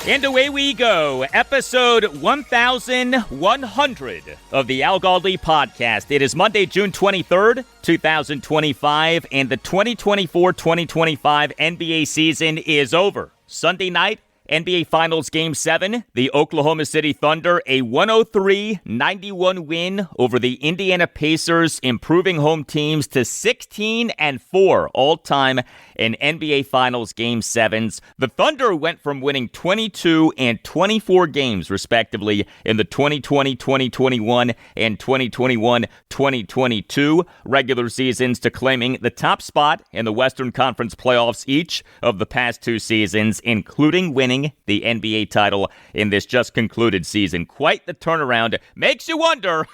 And away we go. Episode 1100 of the Al Galdi podcast. It is Monday, June 23rd, 2025, and the 2024-2025 NBA season is over. Sunday night, NBA Finals Game 7, the Oklahoma City Thunder, a 103-91 win over the Indiana Pacers, improving home teams to 16-4 all-time in NBA Finals Game 7s. The Thunder went from winning 22 and 24 games, respectively, in the 2020-2021 and 2021-2022 regular seasons to claiming the top spot in the Western Conference playoffs each of the past two seasons, including winning the NBA title in this just concluded season. Quite the turnaround. Makes you wonder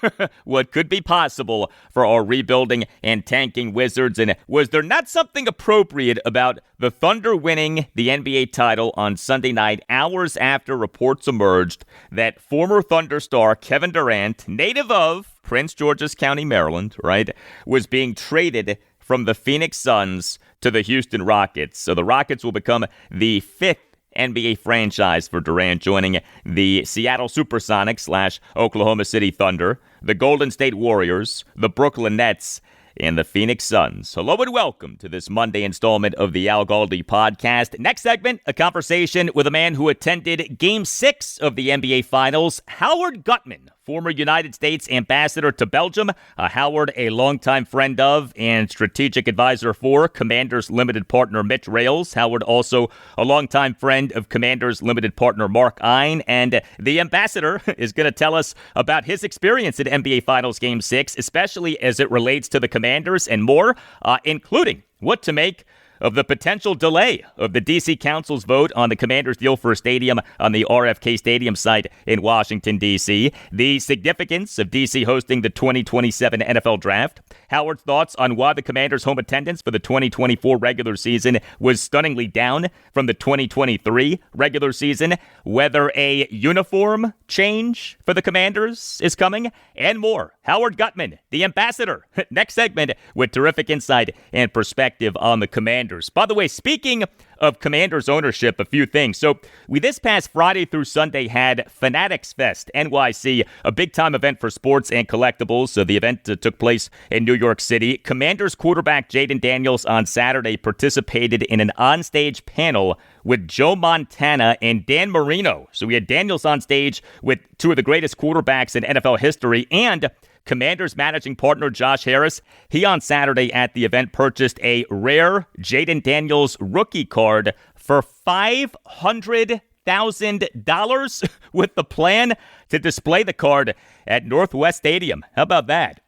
what could be possible for our rebuilding and tanking Wizards. And was there not something appropriate about the Thunder winning the NBA title on Sunday night, hours after reports emerged that former Thunder star Kevin Durant, native of Prince George's County, Maryland, right, was being traded from the Phoenix Suns to the Houston Rockets. So the Rockets will become the fifth NBA franchise for Durant, joining the Seattle Supersonics / Oklahoma City Thunder, the Golden State Warriors, the Brooklyn Nets, and the Phoenix Suns. Hello and welcome to this Monday installment of the Al Galdi podcast. Next segment, a conversation with a man who attended Game 6 of the NBA Finals, Howard Gutman, former United States ambassador to Belgium. Howard, a longtime friend of and strategic advisor for Commanders limited partner Mitch Rales. Howard also a longtime friend of Commanders limited partner Mark Clouse. And the ambassador is going to tell us about his experience at NBA Finals Game 6, especially as it relates to the Commanders and more, including what to make of the potential delay of the D.C. Council's vote on the Commanders' deal for a stadium on the RFK Stadium site in Washington, D.C., the significance of D.C. hosting the 2027 NFL Draft, Howard's thoughts on why the Commanders' home attendance for the 2024 regular season was stunningly down from the 2023 regular season, whether a uniform change for the Commanders is coming, and more. Howard Gutman, the ambassador, next segment with terrific insight and perspective on the Commanders. By the way, speaking of Commanders ownership, a few things. So we this past Friday through Sunday had Fanatics Fest NYC, a big-time event for sports and collectibles. So the event took place in New York City. Commanders quarterback Jaden Daniels on Saturday participated in an onstage panel with Joe Montana and Dan Marino. So we had Daniels on stage with two of the greatest quarterbacks in NFL history, and Commanders managing partner Josh Harris, he on Saturday at the event purchased a rare Jaden Daniels rookie card for $500,000 with the plan to display the card at Northwest Stadium. How about that?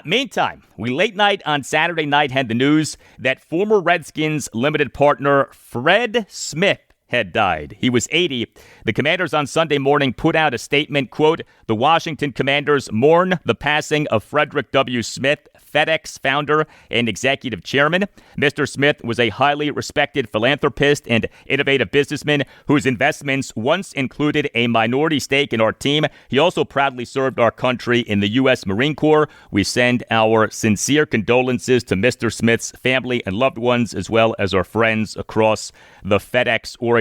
Meantime, we late night on Saturday night had the news that former Redskins limited partner Fred Smith had died. He was 80. The Commanders on Sunday morning put out a statement, quote, "The Washington Commanders mourn the passing of Frederick W. Smith, FedEx founder and executive chairman. Mr. Smith was a highly respected philanthropist and innovative businessman whose investments once included a minority stake in our team. He also proudly served our country in the U.S. Marine Corps. We send our sincere condolences to Mr. Smith's family and loved ones, as well as our friends across the FedEx organization."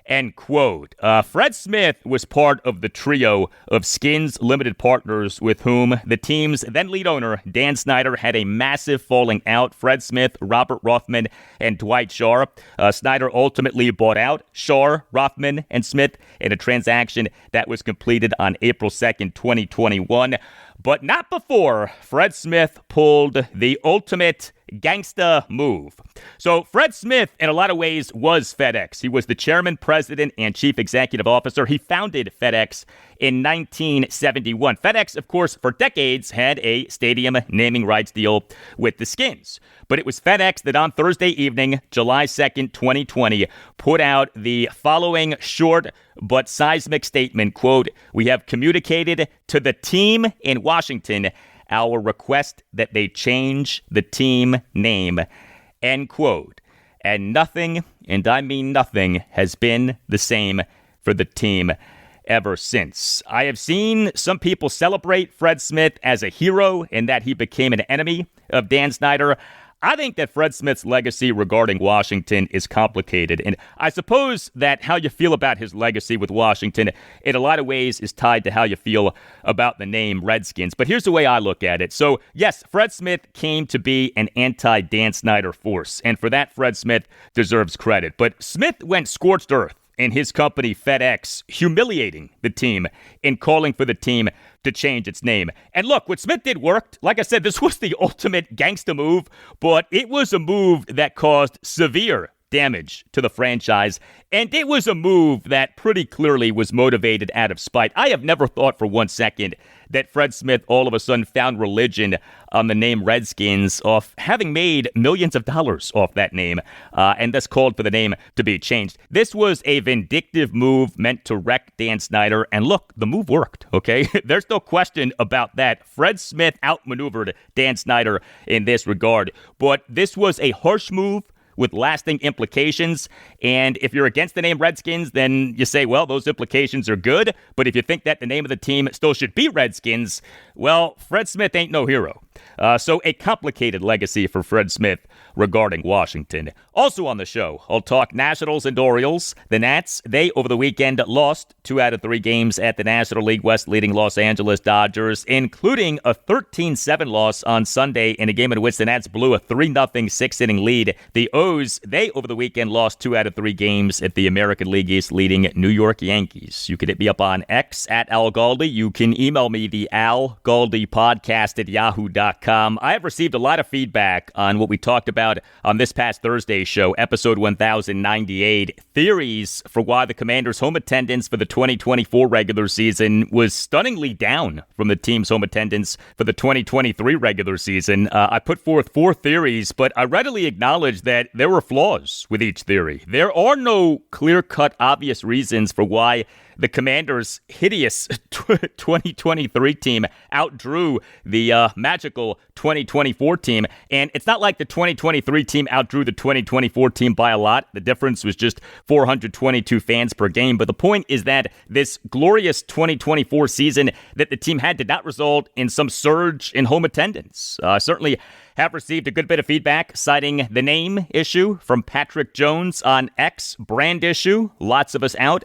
End quote. Fred Smith was part of the trio of Skins limited partners with whom the team's then lead owner, Dan Snyder, had a massive falling out. Fred Smith, Robert Rothman, and Dwight Scharr. Snyder ultimately bought out Scharr, Rothman, and Smith in a transaction that was completed on April 2nd, 2021. But not before Fred Smith pulled the ultimate gangsta move. So Fred Smith, in a lot of ways, was FedEx. He was the chairman, president, and chief executive officer. He founded FedEx in 1971. FedEx, of course, for decades had a stadium naming rights deal with the Skins. But it was FedEx that on Thursday evening, July 2nd, 2020, put out the following short but seismic statement, quote, "We have communicated to the team in Washington our request that they change the team name," end quote. And nothing, and I mean nothing, has been the same for the team ever since. I have seen some people celebrate Fred Smith as a hero and that he became an enemy of Dan Snyder. I think that Fred Smith's legacy regarding Washington is complicated, and I suppose that how you feel about his legacy with Washington in a lot of ways is tied to how you feel about the name Redskins. But here's the way I look at it. So, yes, Fred Smith came to be an anti-Dan Snyder force, and for that, Fred Smith deserves credit. But Smith went scorched earth in his company FedEx, humiliating the team and calling for the team to change its name. And look, what Smith did worked. Like I said, this was the ultimate gangster move, but it was a move that caused severe damage to the franchise, and it was a move that pretty clearly was motivated out of spite. I have never thought for 1 second that Fred Smith all of a sudden found religion on the name Redskins off having made millions of dollars off that name, and thus called for the name to be changed. This was a vindictive move meant to wreck Dan Snyder, and look, the move worked, okay? There's no question about that. Fred Smith outmaneuvered Dan Snyder in this regard, but this was a harsh move with lasting implications. And if you're against the name Redskins, then you say, well, those implications are good. But if you think that the name of the team still should be Redskins, well, Fred Smith ain't no hero. So a complicated legacy for Fred Smith regarding Washington. Also on the show, I'll talk Nationals and Orioles. The Nats, they over the weekend lost 2 out of 3 games at the National League West leading Los Angeles Dodgers, including a 13-7 loss on Sunday in a game in which the Nats blew a 3-0 6-inning lead. The O's, they over the weekend lost 2 out of 3 games at the American League East leading New York Yankees. You can hit me up on X at Al Galdi. You can email me the Al Galdi podcast at yahoo.com. I have received a lot of feedback on what we talked about on this past Thursday's show, episode 1098, theories for why the Commanders' home attendance for the 2024 regular season was stunningly down from the team's home attendance for the 2023 regular season. I put forth 4 theories, but I readily acknowledge that there were flaws with each theory. There are no clear-cut, obvious reasons for why the Commanders' hideous 2023 team outdrew the magical 2024 team. And it's not like the 2023 team outdrew the 2024 team by a lot. The difference was just 422 fans per game. But the point is that this glorious 2024 season that the team had did not result in some surge in home attendance. Certainly have received a good bit of feedback citing the name issue from Patrick Jones on X, brand issue, lots of us out.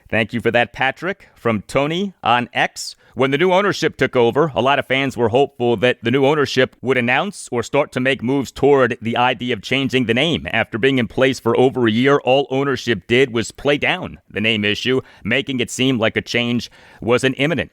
Thank you for that, Patrick. From Tony on X. When the new ownership took over, a lot of fans were hopeful that the new ownership would announce or start to make moves toward the idea of changing the name. After being in place for over a year, all ownership did was play down the name issue, making it seem like a change wasn't imminent.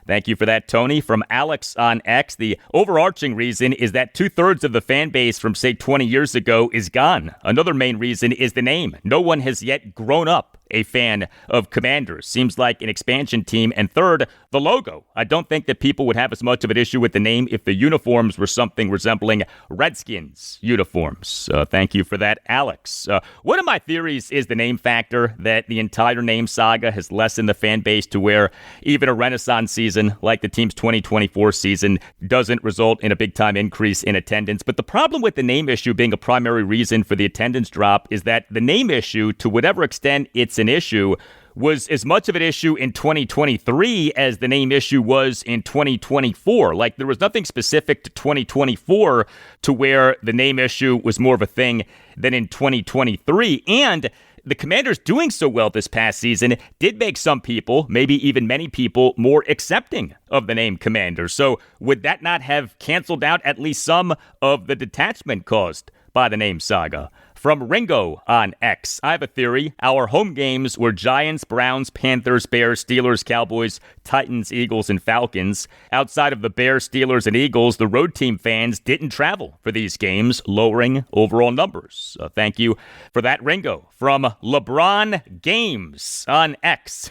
Thank you for that, Tony. From Alex on X, the overarching reason is that 2/3 of the fan base from, say, 20 years ago is gone. Another main reason is the name. No one has yet grown up a fan of Commanders. Seems like an expansion team. And third, the logo. I don't think that people would have as much of an issue with the name if the uniforms were something resembling Redskins uniforms. Thank you for that, Alex. One of my theories is the name factor, that the entire name saga has lessened the fan base to where even a renaissance season like the team's 2024 season doesn't result in a big-time increase in attendance. But the problem with the name issue being a primary reason for the attendance drop is that the name issue, to whatever extent it's an issue, was as much of an issue in 2023 as the name issue was in 2024. Like, there was nothing specific to 2024 to where the name issue was more of a thing than in 2023. And the Commanders doing so well this past season did make some people, maybe even many people, more accepting of the name Commanders. So would that not have canceled out at least some of the detachment caused by the name saga? From Ringo on X, I have a theory. Our home games were Giants, Browns, Panthers, Bears, Steelers, Cowboys, Titans, Eagles, and Falcons. Outside of the Bears, Steelers, and Eagles, the road team fans didn't travel for these games, lowering overall numbers. Thank you for that, Ringo. From LeBron Games on X,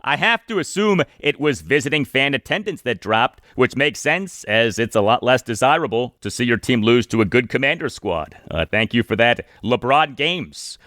I have to assume it was visiting fan attendance that dropped, which makes sense as it's a lot less desirable to see your team lose to a good Commander squad. Thank you for that, LeBron Games.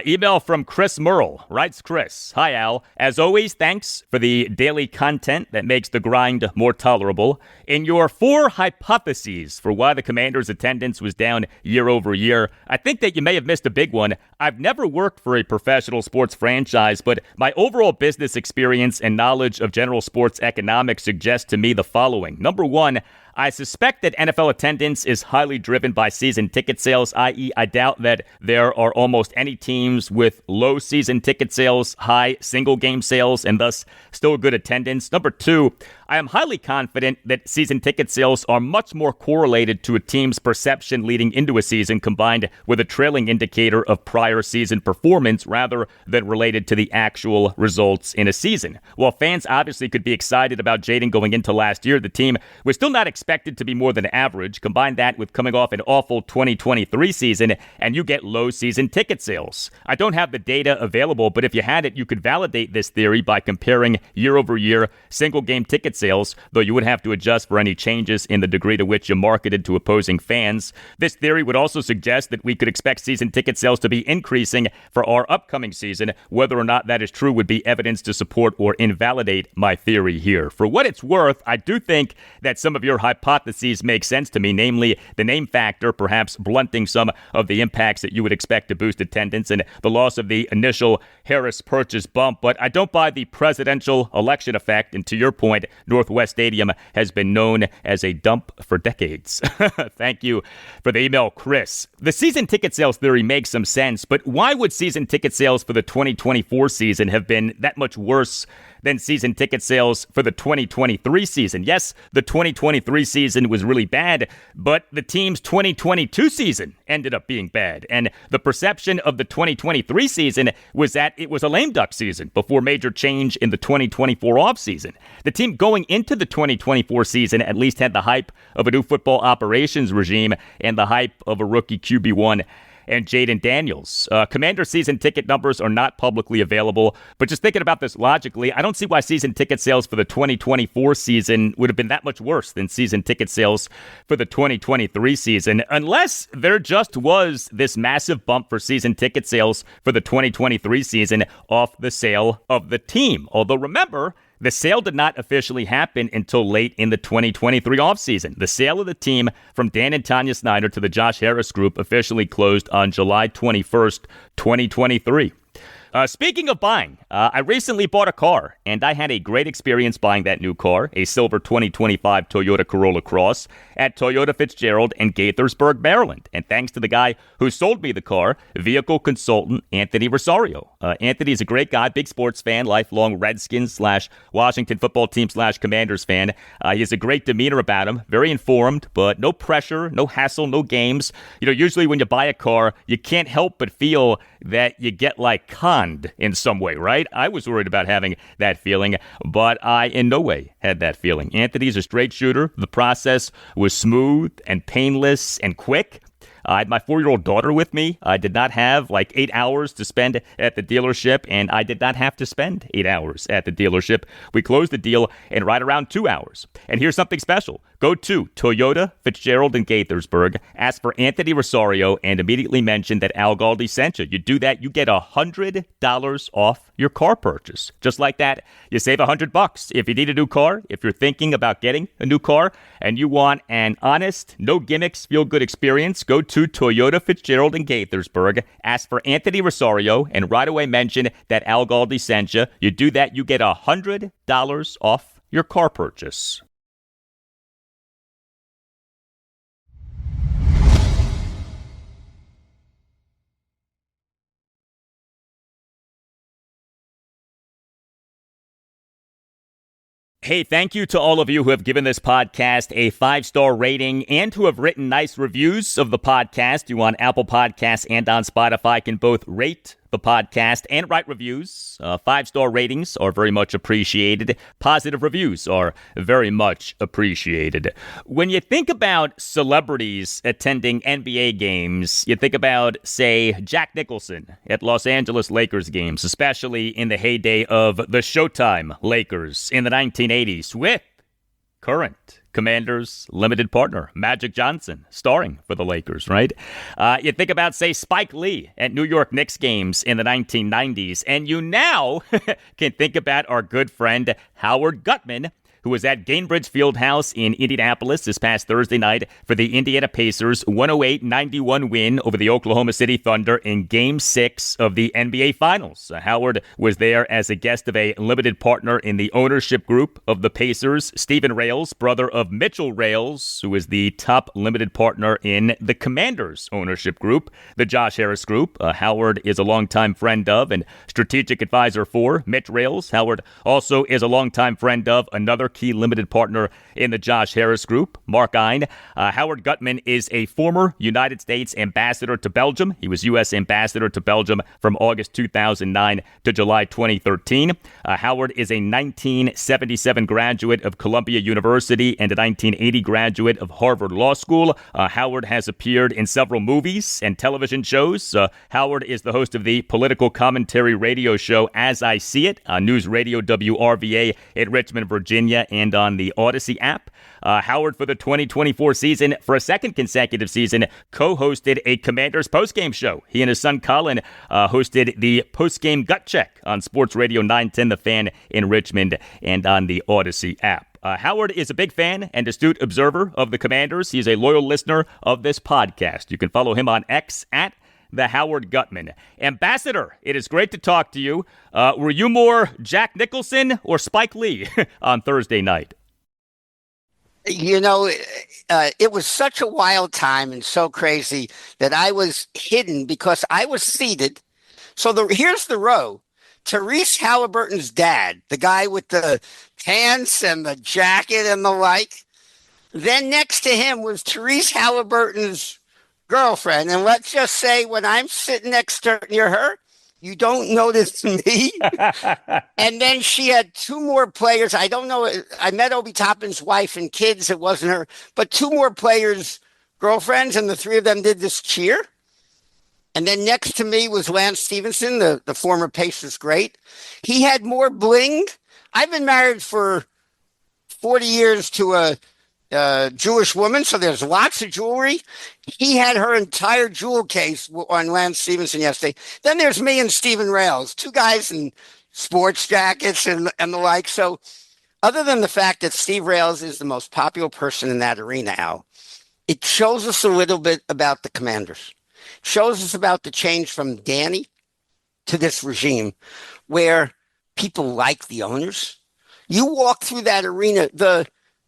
Email from Chris Merle. Writes Chris, "Hi Al. As always, thanks for the daily content that makes the grind more tolerable. In your 4 hypotheses for why the Commanders' attendance was down year over year, I think that you may have missed a big one. I've never worked for a professional sports franchise, but my overall business experience and knowledge of general sports economics suggests to me the following. Number 1, I suspect that NFL attendance is highly driven by season ticket sales, i.e., I doubt that there are almost any teams with low season ticket sales, high single game sales, and thus still good attendance. Number two, I am highly confident that season ticket sales are much more correlated to a team's perception leading into a season combined with a trailing indicator of prior season performance rather than related to the actual results in a season. While fans obviously could be excited about Jaden going into last year, the team was still not expected to be more than average. Combine that with coming off an awful 2023 season, and you get low season ticket sales. I don't have the data available, but if you had it, you could validate this theory by comparing year-over-year single-game ticket sales, though you would have to adjust for any changes in the degree to which you marketed to opposing fans. This theory would also suggest that we could expect season ticket sales to be increasing for our upcoming season. Whether or not that is true would be evidence to support or invalidate my theory here. For what it's worth, I do think that some of your hypotheses make sense to me, namely the name factor perhaps blunting some of the impacts that you would expect to boost attendance and the loss of the initial Harris purchase bump, but I don't buy the presidential election effect, and to your point, Northwest Stadium has been known as a dump for decades. Thank you for the email, Chris. The season ticket sales theory makes some sense, but why would season ticket sales for the 2024 season have been that much worse than season ticket sales for the 2023 season? Yes, the 2023 season was really bad, but the team's 2022 season ended up being bad. And the perception of the 2023 season was that it was a lame duck season before major change in the 2024 offseason. The team going into the 2024 season at least had the hype of a new football operations regime and the hype of a rookie QB1 and Jaden Daniels. Commander season ticket numbers are not publicly available, but just thinking about this logically, I don't see why season ticket sales for the 2024 season would have been that much worse than season ticket sales for the 2023 season, unless there just was this massive bump for season ticket sales for the 2023 season off the sale of the team. Although remember, the sale did not officially happen until late in the 2023 offseason. The sale of the team from Dan and Tanya Snyder to the Josh Harris Group officially closed on July 21st, 2023. Speaking of buying, I recently bought a car, and I had a great experience buying that new car, a silver 2025 Toyota Corolla Cross, at Toyota Fitzgerald in Gaithersburg, Maryland. And thanks to the guy who sold me the car, vehicle consultant Anthony Rosario. Anthony is a great guy, big sports fan, lifelong Redskins / Washington football team / Commanders fan. He has a great demeanor about him, very informed, but no pressure, no hassle, no games. You know, usually when you buy a car, you can't help but feel that you get like conned in some way, right? I was worried about having that feeling, but I in no way had that feeling. Anthony's a straight shooter. The process was smooth and painless and quick. I had my 4-year-old daughter with me. I did not have like 8 hours to spend at the dealership, and I did not have to spend 8 hours at the dealership. We closed the deal in right around 2 hours. And here's something special. Go to Toyota Fitzgerald in Gaithersburg, ask for Anthony Rosario, and immediately mention that Al Galdi sent you. You do that, you get $100 off your car purchase. Just like that, you save $100. If you need a new car, if you're thinking about getting a new car, and you want an honest, no gimmicks, feel-good experience, go to Toyota Fitzgerald in Gaithersburg, ask for Anthony Rosario, and right away mention that Al Galdi sent you. You do that, you get $100 off your car purchase. Hey, thank you to all of you who have given this podcast a 5-star rating and who have written nice reviews of the podcast. You on Apple Podcasts and on Spotify can both rate the podcast and write reviews. 5-star ratings are very much appreciated. Positive reviews are very much appreciated. When you think about celebrities attending NBA games, you think about, say, Jack Nicholson at Los Angeles Lakers games, especially in the heyday of the Showtime Lakers in the 1980s with current Commanders limited partner Magic Johnson starring for the Lakers, right? You think about, say, Spike Lee at New York Knicks games in the 1990s, and you now can think about our good friend Howard Gutman, who was at Gainbridge Fieldhouse in Indianapolis this past Thursday night for the Indiana Pacers' 108-91 win over the Oklahoma City Thunder in Game 6 of the NBA Finals. Howard was there as a guest of a limited partner in the ownership group of the Pacers, Stephen Rales, brother of Mitchell Rales, who is the top limited partner in the Commanders ownership group, the Josh Harris Group. Howard is a longtime friend of and strategic advisor for Mitch Rales. Howard also is a longtime friend of another key limited partner in the Josh Harris Group, Mark Clouse. Howard Gutman is a former United States ambassador to Belgium. He was U.S. ambassador to Belgium from August 2009 to July 2013. Howard is a 1977 graduate of Columbia University and a 1980 graduate of Harvard Law School. Howard has appeared in several movies and television shows. Howard is the host of the political commentary radio show As I See It on News Radio WRVA in Richmond, Virginia, and on the Odyssey app. Howard, for the 2024 season, for a second consecutive season, co-hosted a Commanders postgame show. He and his son Colin hosted the postgame gut check on Sports Radio 910 The Fan in Richmond and on the Odyssey app. Howard is a big fan and astute observer of the Commanders. He's a loyal listener of this podcast. You can follow him on X at the Howard Gutman. Ambassador, it is great to talk to you. Were you more Jack Nicholson or Spike Lee on Thursday night? You know, it was such a wild time and so crazy that I was hidden because I was seated. So here's the row. Therese Halliburton's dad, the guy with the pants and the jacket and the like. Then next to him was Therese Halliburton's girlfriend. And let's just say when I'm sitting near her, you don't notice me. And then she had two more players. I don't know. I met Obi Toppin's wife and kids. It wasn't her. But two more players' girlfriends, and the three of them did this cheer. And then next to me was Lance Stevenson, the former Pacers great. He had more bling. I've been married for 40 years to a Jewish woman, so there's lots of jewelry. He had her entire jewel case on Lance Stevenson yesterday. Then there's me and Stephen Rales, two guys in sports jackets and the like. So other than the fact that Steve Rales is the most popular person in that arena, Al, it shows us a little bit about the Commanders. It shows us about the change from Danny to this regime where people like the owners. You walk through that arena,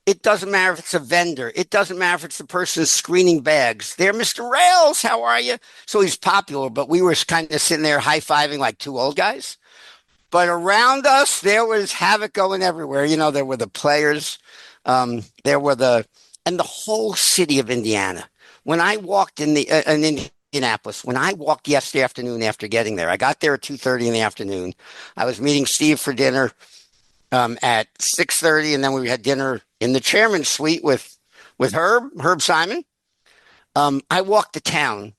it doesn't matter if it's a vendor. It doesn't matter if it's the person screening bags. They're Mr. Rales. How are you? So he's popular, but we were kind of sitting there high-fiving like two old guys. But around us, there was havoc going everywhere. You know, there were the players. And the whole city of Indiana. When I walked in Indianapolis, when I walked yesterday afternoon after getting there, I got there at 2:30 in the afternoon. I was meeting Steve for dinner at 6:30, and then we had dinner in the chairman's suite with Herb Simon. I walked to town.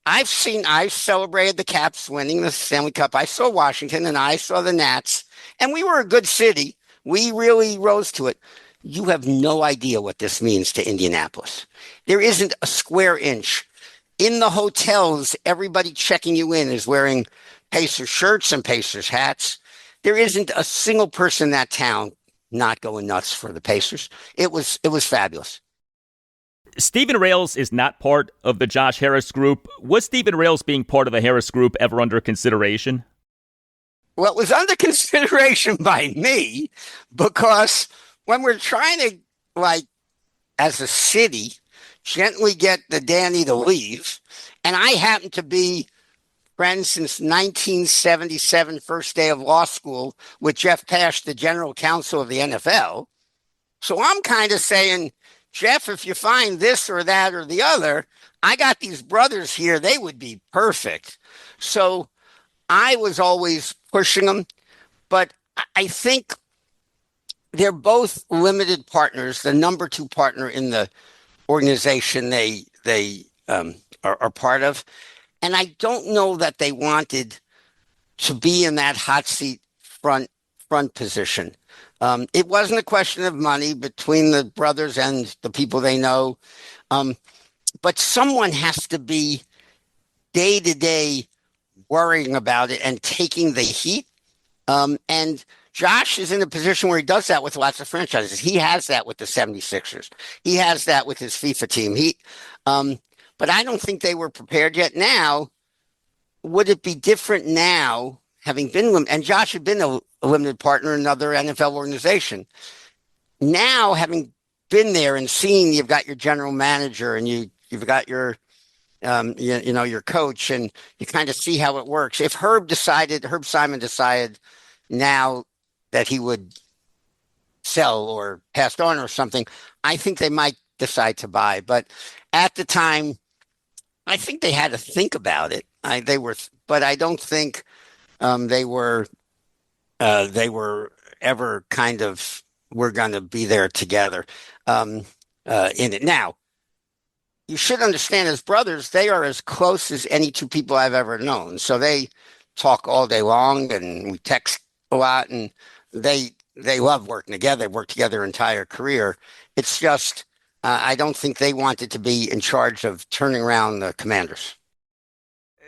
I celebrated the Caps winning the Stanley Cup. I saw Washington and I saw the Nats, and we were a good city. We really rose to it. You have no idea what this means to Indianapolis. There isn't a square inch. In the hotels, everybody checking you in is wearing Pacers shirts and Pacers hats. There isn't a single person in that town not going nuts for the Pacers. It was fabulous. Stephen Rales is not part of the Josh Harris Group. Was Stephen Rales being part of the Harris Group ever under consideration? Well, it was under consideration by me because when we're trying to, like, as a city, gently get the Danny to leave, and I happen to be friends since 1977, first day of law school, with Jeff Pash, the general counsel of the NFL. So I'm kind of saying, Jeff, if you find this or that or the other, I got these brothers here. They would be perfect. So I was always pushing them. But I think they're both limited partners. The number two partner in the organization they are part of. And I don't know that they wanted to be in that hot seat front position. It wasn't a question of money between the brothers and the people they know. But someone has to be day to day worrying about it and taking the heat. And Josh is in a position where he does that with lots of franchises. He has that with the 76ers. He has that with his FIFA team. But I don't think they were prepared yet. Now, would it be different now, having been and Josh had been a limited partner in another NFL organization. Now, having been there and seen, you've got your general manager and you've got your your coach, and you kind of see how it works. If Herb Simon decided now that he would sell or passed on or something, I think they might decide to buy. But at the time, I think they had to think about it. But I don't think they were ever kind of, we're going to be there together in it. Now, you should understand, as brothers, they are as close as any two people I've ever known. So they talk all day long, and we text a lot, and they love working together. They've worked together their entire career. It's just I don't think they wanted to be in charge of turning around the Commanders.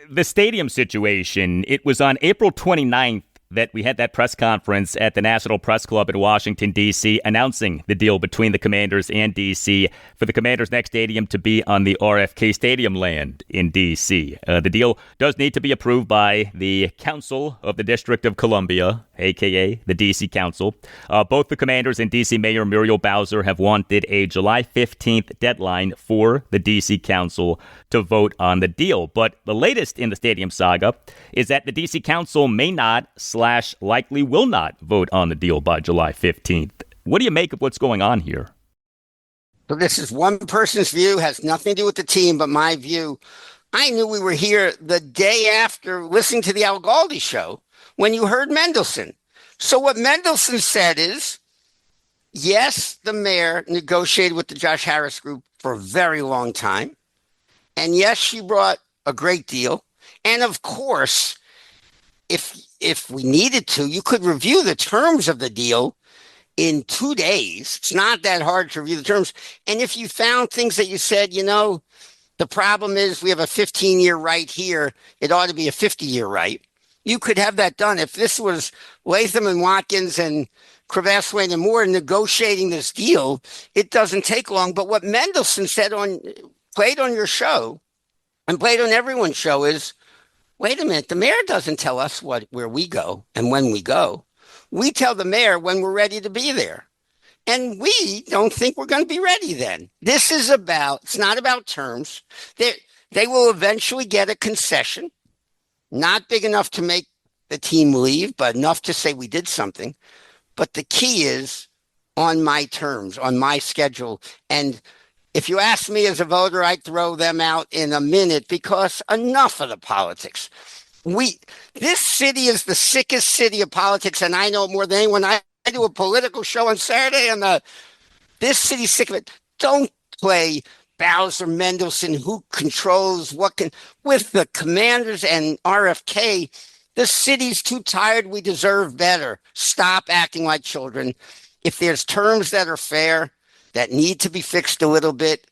The stadium situation, it was on April 29th that we had that press conference at the National Press Club in Washington, D.C., announcing the deal between the Commanders and D.C. for the Commanders' next stadium to be on the RFK Stadium land in D.C. The deal does need to be approved by the Council of the District of Columbia, a.k.a. the D.C. Council. Both the Commanders and D.C. Mayor Muriel Bowser have wanted a July 15th deadline for the D.C. Council to vote on the deal. But the latest in the stadium saga is that the D.C. Council may not / likely will not vote on the deal by July 15th. What do you make of what's going on here? So this is one person's view, has nothing to do with the team, but my view. I knew we were here the day after listening to the Al Galdi show when you heard Mendelson. So what Mendelson said is, yes, the mayor negotiated with the Josh Harris group for a very long time. And yes, she brought a great deal. And of course, if we needed to, you could review the terms of the deal in 2 days. It's not that hard to review the terms. And if you found things that you said, the problem is we have a 15-year right here, it ought to be a 50-year right, you could have that done. If this was Latham and Watkins and Cravathwaite and Moore negotiating this deal, it doesn't take long. But what Mendelson said played on your show and played on everyone's show is, wait a minute, the mayor doesn't tell us where we go and when we go. We tell the mayor when we're ready to be there. And we don't think we're going to be ready then. It's not about terms. They will eventually get a concession, not big enough to make the team leave, but enough to say we did something. But the key is on my terms, on my schedule. And if you ask me as a voter, I'd throw them out in a minute, because enough of the politics. This city is the sickest city of politics, and I know more than anyone. I do a political show on Saturday, and this city's sick of it. Don't play Bowser, Mendelson, who controls with the Commanders and RFK. The city's too tired. We deserve better. Stop acting like children. If there's terms that are fair, that need to be fixed a little bit,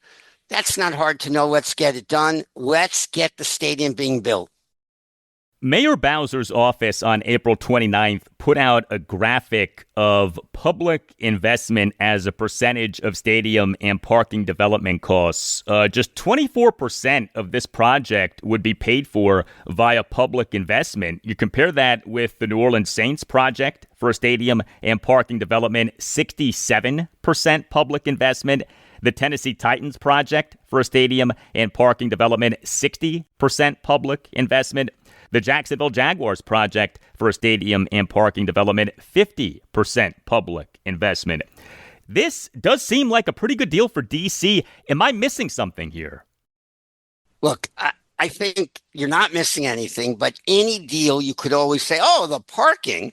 that's not hard to know. Let's get it done. Let's get the stadium being built. Mayor Bowser's office on April 29th put out a graphic of public investment as a percentage of stadium and parking development costs. Just 24% of this project would be paid for via public investment. You compare that with the New Orleans Saints project for a stadium and parking development, 67% public investment. The Tennessee Titans project for a stadium and parking development, 60% public investment. The Jacksonville Jaguars project for a stadium and parking development, 50% public investment. This does seem like a pretty good deal for D.C. Am I missing something here? Look, I think you're not missing anything, but any deal you could always say, oh, the parking,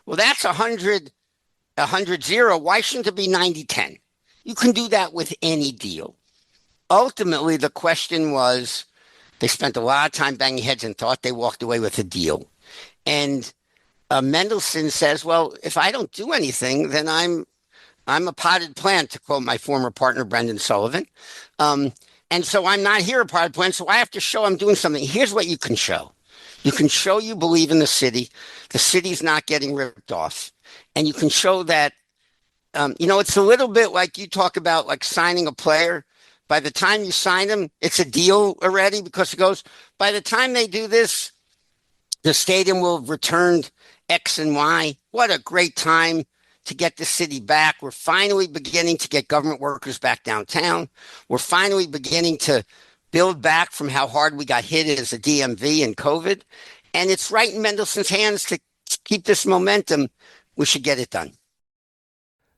well, that's 100-0. Why shouldn't it be 90-10? You can do that with any deal. Ultimately, the question was, they spent a lot of time banging heads and thought they walked away with a deal. And Mendelson says, well, if I don't do anything, then I'm a potted plant, to quote my former partner, Brendan Sullivan. And so I'm not here a potted plant, so I have to show I'm doing something. Here's what you can show. You can show you believe in the city's not getting ripped off, and you can show that, it's a little bit like you talk about like signing a player. By the time you sign them, it's a deal already because it goes, by the time they do this, the stadium will have returned X and Y. What a great time to get the city back. We're finally beginning to get government workers back downtown. We're finally beginning to build back from how hard we got hit as a DMV and COVID. And it's right in Mendelson's hands to keep this momentum. We should get it done.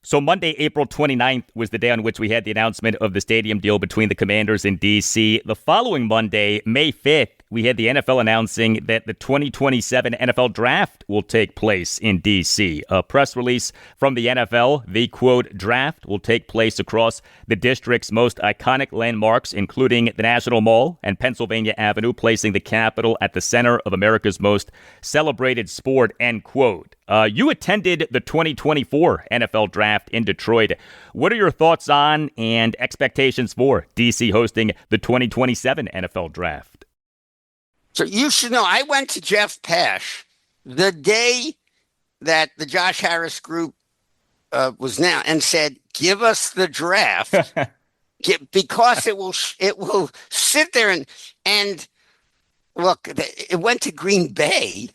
So Monday, April 29th was the day on which we had the announcement of the stadium deal between the Commanders and D.C. The following Monday, May 5th, we had the NFL announcing that the 2027 NFL Draft will take place in D.C. A press release from the NFL, the, quote, draft will take place across the district's most iconic landmarks, including the National Mall and Pennsylvania Avenue, placing the capital at the center of America's most celebrated sport, end quote. You attended the 2024 NFL Draft in Detroit. What are your thoughts on and expectations for D.C. hosting the 2027 NFL Draft? So you should know, I went to Jeff Pash the day that the Josh Harris group was now and said, give us the draft because it will sit there and look, it went to Green Bay.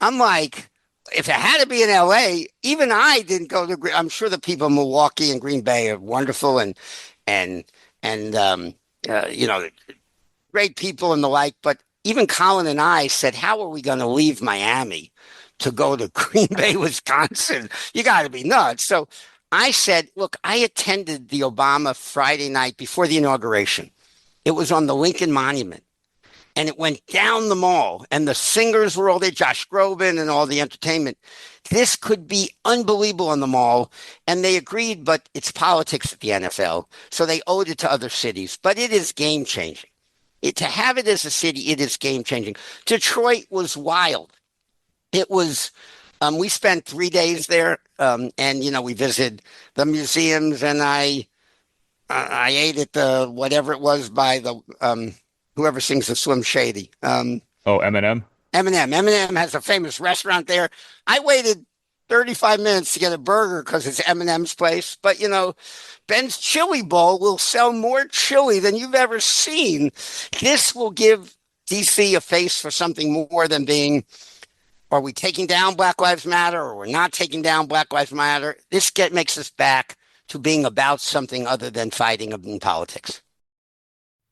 I'm like, if it had to be in LA, even I didn't go to. I'm sure the people in Milwaukee and Green Bay are wonderful and great people and the like. But even Colin and I said, how are we going to leave Miami to go to Green Bay, Wisconsin? You got to be nuts. So I said, look, I attended the Obama Friday night before the inauguration. It was on the Lincoln Monument. And it went down the mall, and the singers were all there, Josh Groban and all the entertainment. This could be unbelievable on the mall. And they agreed, but it's politics at the NFL. So they owed it to other cities. But it is game-changing. To have it as a city, it is game-changing. Detroit was wild. It was, we spent 3 days there, and, we visited the museums, and I ate at the, whatever it was by the, whoever sings the Slim Shady. Eminem? Eminem has a famous restaurant there. I waited 35 minutes to get a burger because it's Eminem's place. But, Ben's Chili Bowl will sell more chili than you've ever seen. This will give D.C. a face for something more than being, are we taking down Black Lives Matter or we're not taking down Black Lives Matter? This makes us back to being about something other than fighting in politics.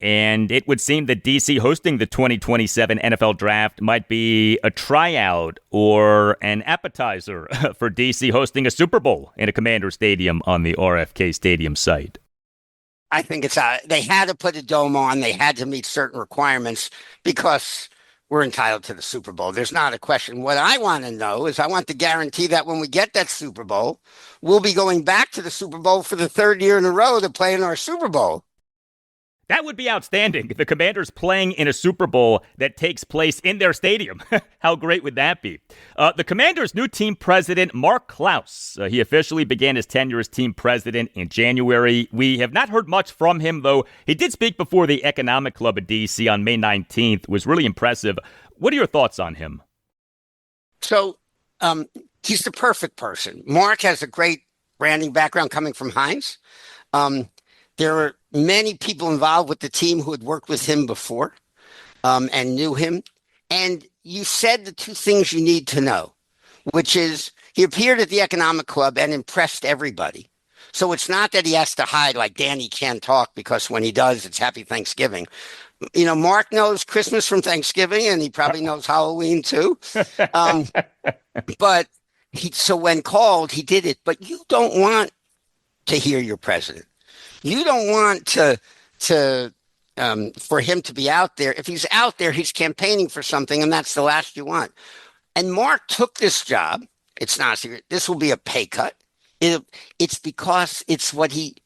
And it would seem that D.C. hosting the 2027 NFL Draft might be a tryout or an appetizer for D.C. hosting a Super Bowl in a Commander Stadium on the RFK Stadium site. I think they had to put a dome on. They had to meet certain requirements because we're entitled to the Super Bowl. There's not a question. What I want to know is I want to guarantee that when we get that Super Bowl, we'll be going back to the Super Bowl for the third year in a row to play in our Super Bowl. That would be outstanding. The Commanders playing in a Super Bowl that takes place in their stadium. How great would that be? The Commanders' new team president, Mark Clouse, he officially began his tenure as team president in January. We have not heard much from him, though. He did speak before the Economic Club of D.C. on May 19th. It was really impressive. What are your thoughts on him? So he's the perfect person. Mark has a great branding background coming from Heinz. There were many people involved with the team who had worked with him before and knew him. And you said the two things you need to know, which is he appeared at the Economic Club and impressed everybody. So it's not that he has to hide like Danny can't talk because when he does, it's Happy Thanksgiving. Mark knows Christmas from Thanksgiving and he probably knows Halloween too. But so when called, he did it. But you don't want to hear your president. You don't want for him to be out there. If he's out there, he's campaigning for something, and that's the last you want. And Mark took this job. It's not a secret. This will be a pay cut. It's because it's what he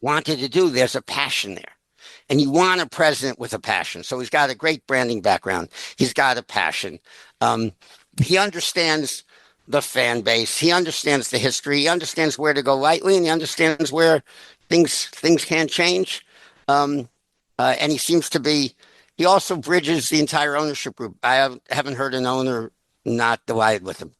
wanted to do. There's a passion there. And you want a president with a passion. So he's got a great branding background. He's got a passion. He understands the fan base. He understands the history. He understands where to go lightly, and he understands where things can change. And he seems to be he also bridges the entire ownership group. Haven't heard an owner not delighted with him.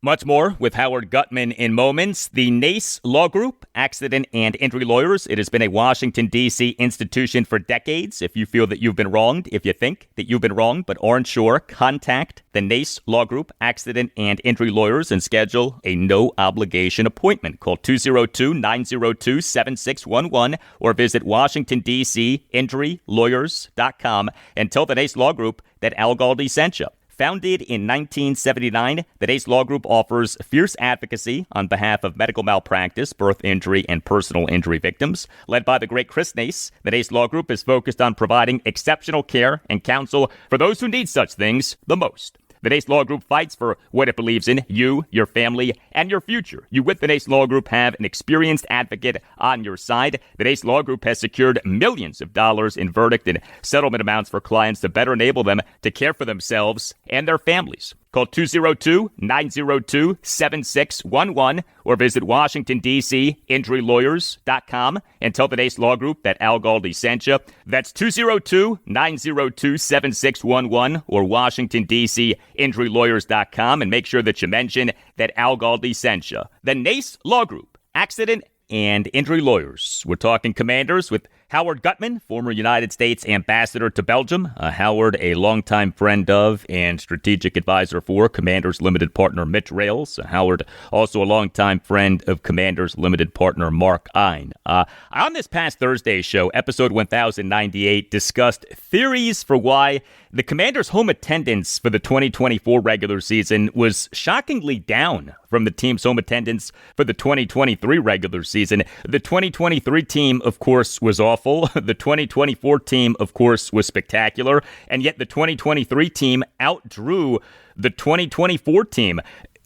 Much more with Howard Gutman in moments. The NACE Law Group, Accident and Injury Lawyers. It has been a Washington, D.C. institution for decades. If you feel that you've been wronged, if you think that you've been wronged but aren't sure, contact the NACE Law Group, Accident and Injury Lawyers and schedule a no-obligation appointment. Call 202-902-7611 or visit WashingtonDCInjuryLawyers.com and tell the NACE Law Group that Al Galdi sent you. Founded in 1979, the NACE Law Group offers fierce advocacy on behalf of medical malpractice, birth injury, and personal injury victims. Led by the great Chris Nace, the NACE Law Group is focused on providing exceptional care and counsel for those who need such things the most. The NACE Law Group fights for what it believes in, you, your family, and your future. You with the NACE Law Group have an experienced advocate on your side. The NACE Law Group has secured millions of dollars in verdict and settlement amounts for clients to better enable them to care for themselves and their families. Call 202-902-7611 or visit WashingtonDCInjuryLawyers.com and tell the NACE Law Group that Al Galdi sent you. That's 202-902-7611 or WashingtonDCInjuryLawyers.com and make sure that you mention that Al Galdi sent you. The NACE Law Group, Accident and Injury Lawyers. We're talking Commanders with Howard Gutman, former United States ambassador to Belgium. Howard, a longtime friend of and strategic advisor for Commanders limited partner Mitch Rales. Howard, also a longtime friend of Commanders limited partner Mark Clouse. On this past Thursday's show, episode 1098, discussed theories for why the Commanders' home attendance for the 2024 regular season was shockingly down from the team's home attendance for the 2023 regular season. The 2023 team, of course, was awful. The 2024 team, of course, was spectacular. And yet the 2023 team outdrew the 2024 team.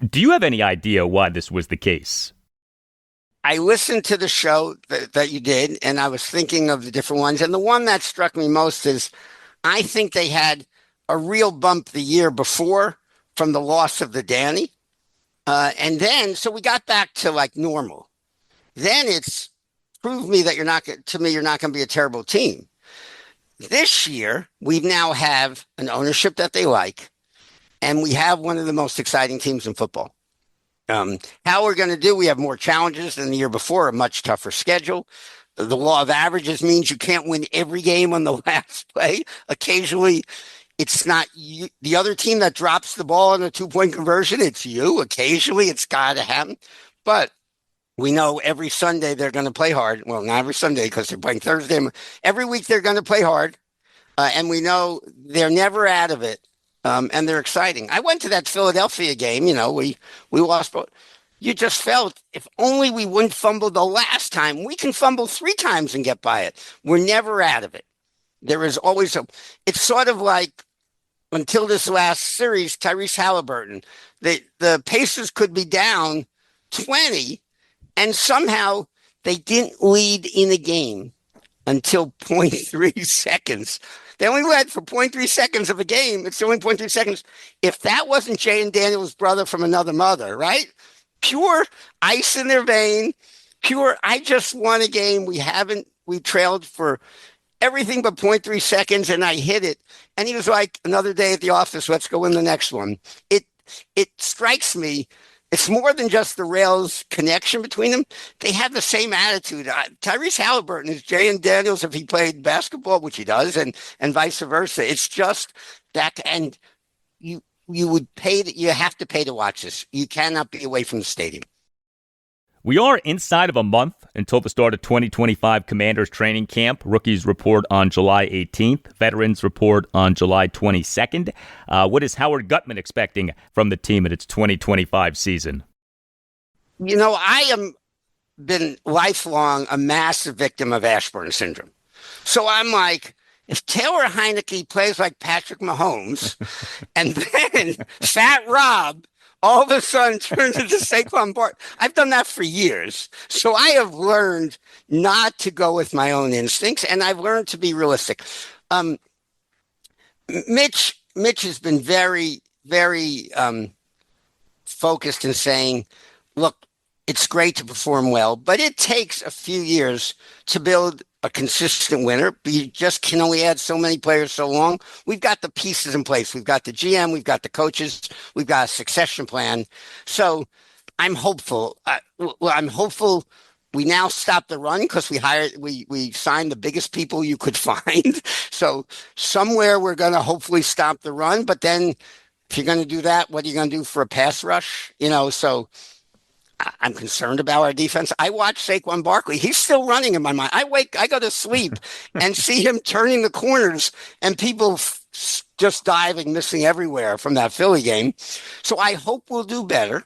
Do you have any idea why this was the case? I listened to the show that you did, and I was thinking of the different ones. And the one that struck me most is I think they had a real bump the year before from the loss of the Danny. And then, so we got back to like normal. Then it's prove me that you're not going to be a terrible team. This year, we now have an ownership that they like, and we have one of the most exciting teams in football. How we're going to do, we have more challenges than the year before, a much tougher schedule. The law of averages means you can't win every game on the last play. Occasionally, it's not you, the other team that drops the ball on a 2-point conversion. It's you. Occasionally, it's got to happen. But we know every Sunday they're going to play hard. Well, not every Sunday because they're playing Thursday. Every week they're going to play hard. And we know they're never out of it. And they're exciting. I went to that Philadelphia game. You know, we lost. But you just felt if only we wouldn't fumble the last time. We can fumble 3 times and get by it. We're never out of it. There is always it's sort of like until this last series, Tyrese Halliburton, the Pacers could be down 20 and somehow they didn't lead in a game until 0.3 seconds. They only led for 0.3 seconds of a game. It's only 0.3 seconds. If that wasn't Jay and Daniel's brother from another mother, right? Pure ice in their vein. Pure, I just won a game. We trailed for everything but 0.3 seconds and I hit it. And he was like, another day at the office, let's go win the next one. It strikes me. It's more than just the Rails connection between them. They have the same attitude. Tyrese Halliburton is Jay and Daniels if he played basketball, which he does, and vice versa. It's just that, and you have to pay to watch this. You cannot be away from the stadium. We are inside of a month until the start of 2025 Commanders training camp. Rookies report on July 18th. Veterans report on July 22nd. What is Howard Gutman expecting from the team in its 2025 season? You know, I am been lifelong a massive victim of Ashburn syndrome. So I'm like, if Taylor Heineke plays like Patrick Mahomes and then Fat Rob all of a sudden turns into Saquon Barkley. I've done that for years. So I have learned not to go with my own instincts, and I've learned to be realistic. Mitch has been very, very focused in saying, look, it's great to perform well, but it takes a few years to build a consistent winner. You just can only add so many players so long. We've got the pieces in place. We've got the GM, we've got the coaches, we've got a succession plan. So I'm hopeful. I'm hopeful we now stop the run because we signed the biggest people you could find. So somewhere we're going to hopefully stop the run. But then if you're going to do that, what are you going to do for a pass rush? So I'm concerned about our defense. I watch Saquon Barkley. He's still running in my mind. I go to sleep and see him turning the corners and people just diving, missing everywhere from that Philly game. So I hope we'll do better.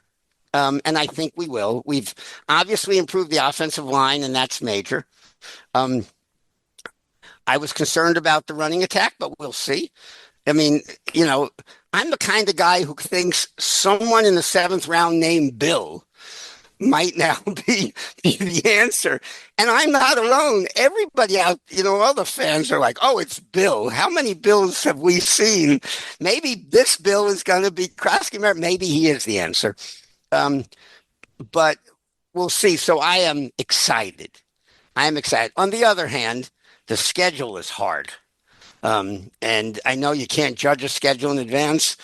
And I think we will. We've obviously improved the offensive line, and that's major. I was concerned about the running attack, but we'll see. I mean, I'm the kind of guy who thinks someone in the 7th round named Bill might now be the answer. And I'm not alone. Everybody out, all the fans are like, oh, it's Bill. How many Bills have we seen? Maybe this Bill is going to be Krosky. Maybe he is the answer. But we'll see. So I am excited. On the other hand, the schedule is hard. And I know you can't judge a schedule in advance,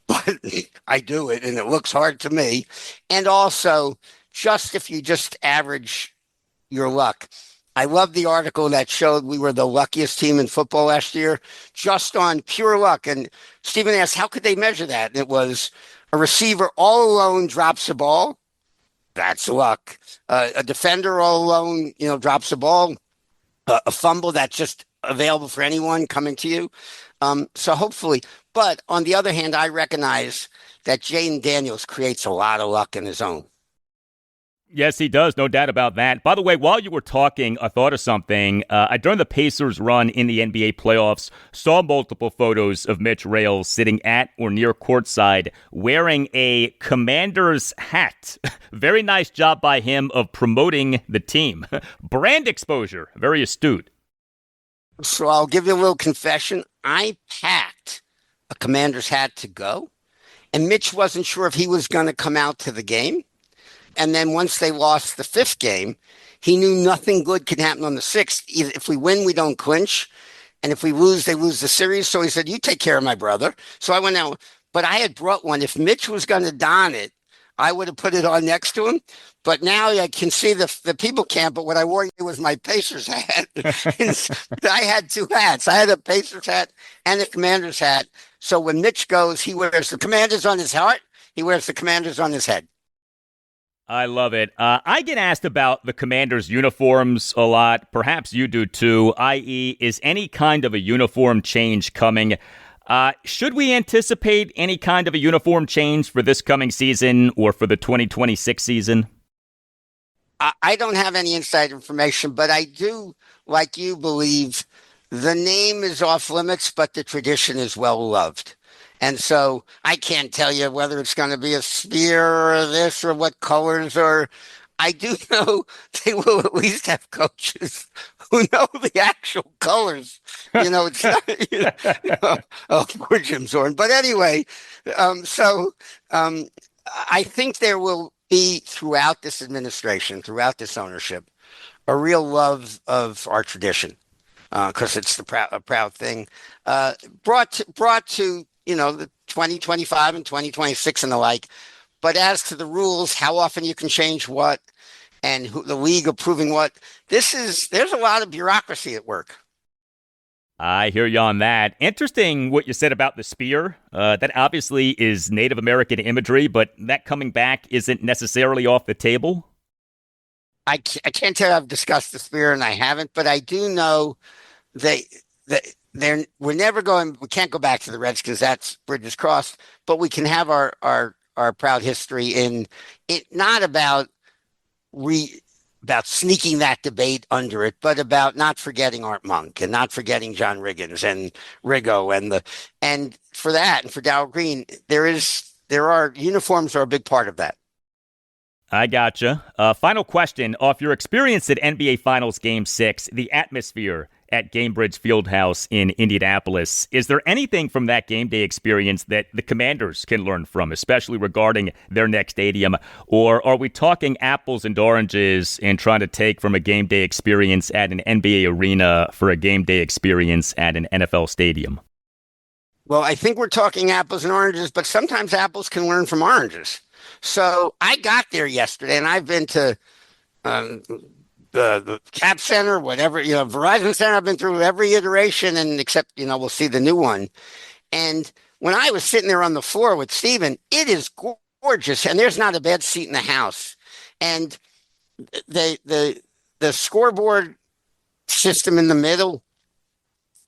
but I do it, and it looks hard to me. And also, if you just average your luck. I love the article that showed we were the luckiest team in football last year, just on pure luck. And Stephen asked, how could they measure that? And it was a receiver all alone drops a ball. That's luck. A defender all alone, drops a ball. A fumble that's just available for anyone coming to you. So hopefully, but on the other hand, I recognize that Jaden Daniels creates a lot of luck in his own. Yes, he does. No doubt about that. By the way, while you were talking, I thought of something. During the Pacers' run in the NBA playoffs, saw multiple photos of Mitch Rales sitting at or near courtside wearing a Commander's hat. Very nice job by him of promoting the team. Brand exposure. Very astute. So I'll give you a little confession. I packed a Commander's hat to go, and Mitch wasn't sure if he was going to come out to the game. And then once they lost the 5th game, he knew nothing good could happen on the 6th. If we win, we don't clinch. And if we lose, they lose the series. So he said, you take care of my brother. So I went out, but I had brought one. If Mitch was going to don it, I would have put it on next to him. But now I can see the people can't. But what I wore was my Pacers hat. I had 2 hats. I had a Pacers hat and a Commander's hat. So when Mitch goes, he wears the Commanders on his heart. He wears the Commanders on his head. I love it. I get asked about the Commanders' uniforms a lot. Perhaps you do too, i.e., is any kind of a uniform change coming? Should we anticipate any kind of a uniform change for this coming season or for the 2026 season? I don't have any inside information, but I do, like you, believe the name is off limits, but the tradition is well loved. And so I can't tell you whether it's going to be a spear or this or what colors or I do know they will at least have coaches who know the actual colors. It's not, poor Jim Zorn. But anyway, I think there will be throughout this administration, throughout this ownership, a real love of our tradition because it's a proud thing brought to the 2025 and 2026 and the like. But as to the rules, how often you can change what and the league approving what, there's a lot of bureaucracy at work. I hear you on that. Interesting what you said about the spear. That obviously is Native American imagery, but that coming back isn't necessarily off the table. I can't tell you I've discussed the spear and I haven't, but I do know we can't go back to the Redskins. That's bridges crossed, but we can have our proud history in it, not about sneaking that debate under it, but about not forgetting Art Monk and not forgetting John Riggins and Riggo and for that and for Darryl Green, uniforms are a big part of that. I gotcha. Final question. Off your experience at NBA Finals Game 6, the atmosphere at Gainbridge Fieldhouse in Indianapolis. Is there anything from that game day experience that the Commanders can learn from, especially regarding their next stadium? Or are we talking apples and oranges and trying to take from a game day experience at an NBA arena for a game day experience at an NFL stadium? Well, I think we're talking apples and oranges, but sometimes apples can learn from oranges. So I got there yesterday, and I've been to um, the Cap Center, whatever, Verizon Center. I've been through every iteration, and except, we'll see the new one. And when I was sitting there on the floor with Steven, it is gorgeous, and there's not a bad seat in the house. And the scoreboard system in the middle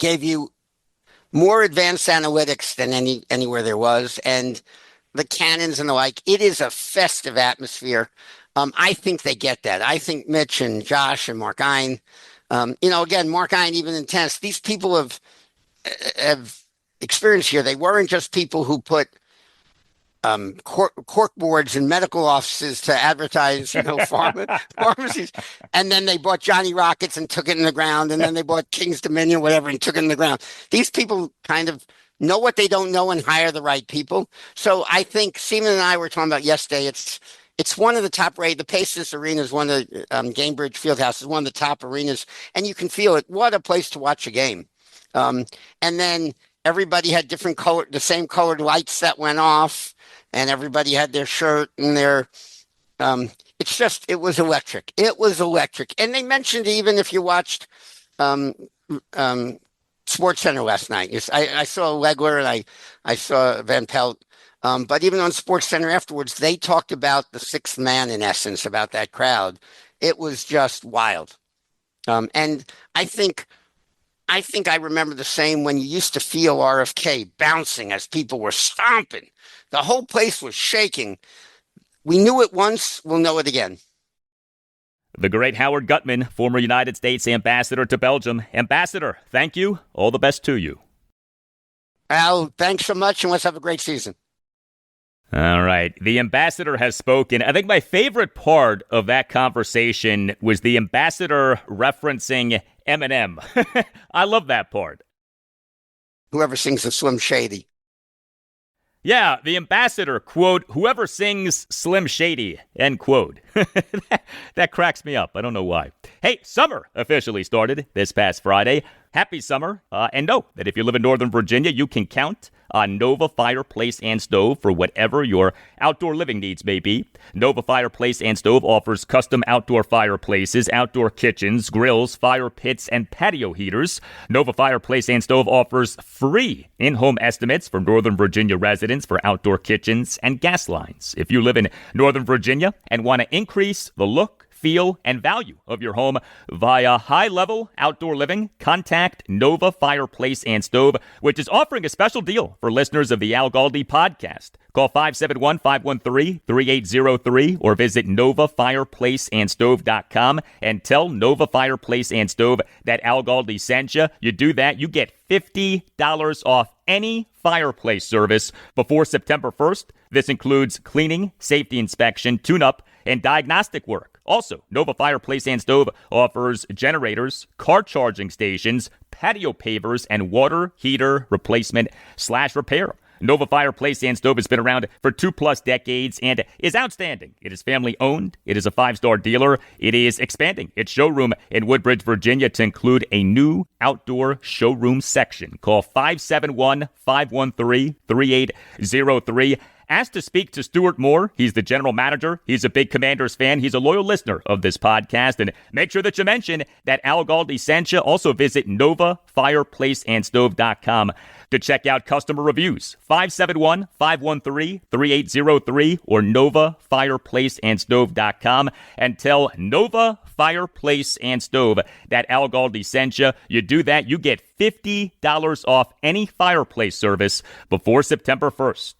gave you more advanced analytics than anywhere there was, and the cannons and the like. It is a festive atmosphere. I think they get that. I think Mitch and Josh and Mark Ein, again, Mark Ein, even in tennis, these people have experience here. They weren't just people who put cork boards in medical offices to advertise, pharmacies. And then they bought Johnny Rockets and took it in the ground. And then they bought King's Dominion, whatever, and took it in the ground. These people kind of know what they don't know and hire the right people. So I think Seaman and I were talking about yesterday. It's one of the top rated. The Paces Arena is one of the Gainbridge Fieldhouse is one of the top arenas, and you can feel it. What a place to watch a game. And then everybody had different color, the same colored lights that went off. And everybody had their shirt and their, it was electric. It was electric. And they mentioned, even if you watched Sports Center last night, I saw Legler and I saw Van Pelt. But even on Sports Center afterwards, they talked about the sixth man, in essence, about that crowd. It was just wild. And I think I remember the same when you used to feel RFK bouncing as people were stomping. The whole place was shaking. We knew it once, we'll know it again. The great Howard Gutman, former United States ambassador to Belgium. Ambassador, thank you. All the best to you. Al, thanks so much, and let's have a great season. All right. The ambassador has spoken. I think my favorite part of that conversation was the ambassador referencing Eminem. I love that part. Whoever sings the Slim Shady. Yeah, the ambassador, quote, whoever sings Slim Shady, end quote. That cracks me up. I don't know why. Hey, summer officially started this past Friday. Happy summer. And know that if you live in Northern Virginia, you can count on Nova Fireplace and Stove for whatever your outdoor living needs may be. Nova Fireplace and Stove offers custom outdoor fireplaces, outdoor kitchens, grills, fire pits, and patio heaters. Nova Fireplace and Stove offers free in-home estimates for Northern Virginia residents for outdoor kitchens and gas lines. If you live in Northern Virginia and want to increase the look, feel, and value of your home via high-level outdoor living, contact Nova Fireplace and Stove, which is offering a special deal for listeners of the Al Galdi podcast. Call 571-513-3803 or visit NovaFireplaceandStove.com and tell Nova Fireplace and Stove that Al Galdi sent you. You do that, you get $50 off any fireplace service before September 1st. This includes cleaning, safety inspection, tune-up, and diagnostic work. Also, Nova Fireplace and Stove offers generators, car charging stations, patio pavers, and water heater replacement/repair. Nova Fireplace and Stove has been around for 2+ decades and is outstanding. It is family owned. It is a 5-star dealer. It is expanding its showroom in Woodbridge, Virginia to include a new outdoor showroom section. Call 571-513-3803. Asked to speak to Stuart Moore. He's the general manager. He's a big Commanders fan. He's a loyal listener of this podcast. And make sure that you mention that Al Galdi sent you. Also visit NovaFireplaceandStove.com to check out customer reviews. 571-513-3803 or NovaFireplaceandStove.com and tell Nova Fireplace and Stove that Al Galdi sent you. You do that, you get $50 off any fireplace service before September 1st.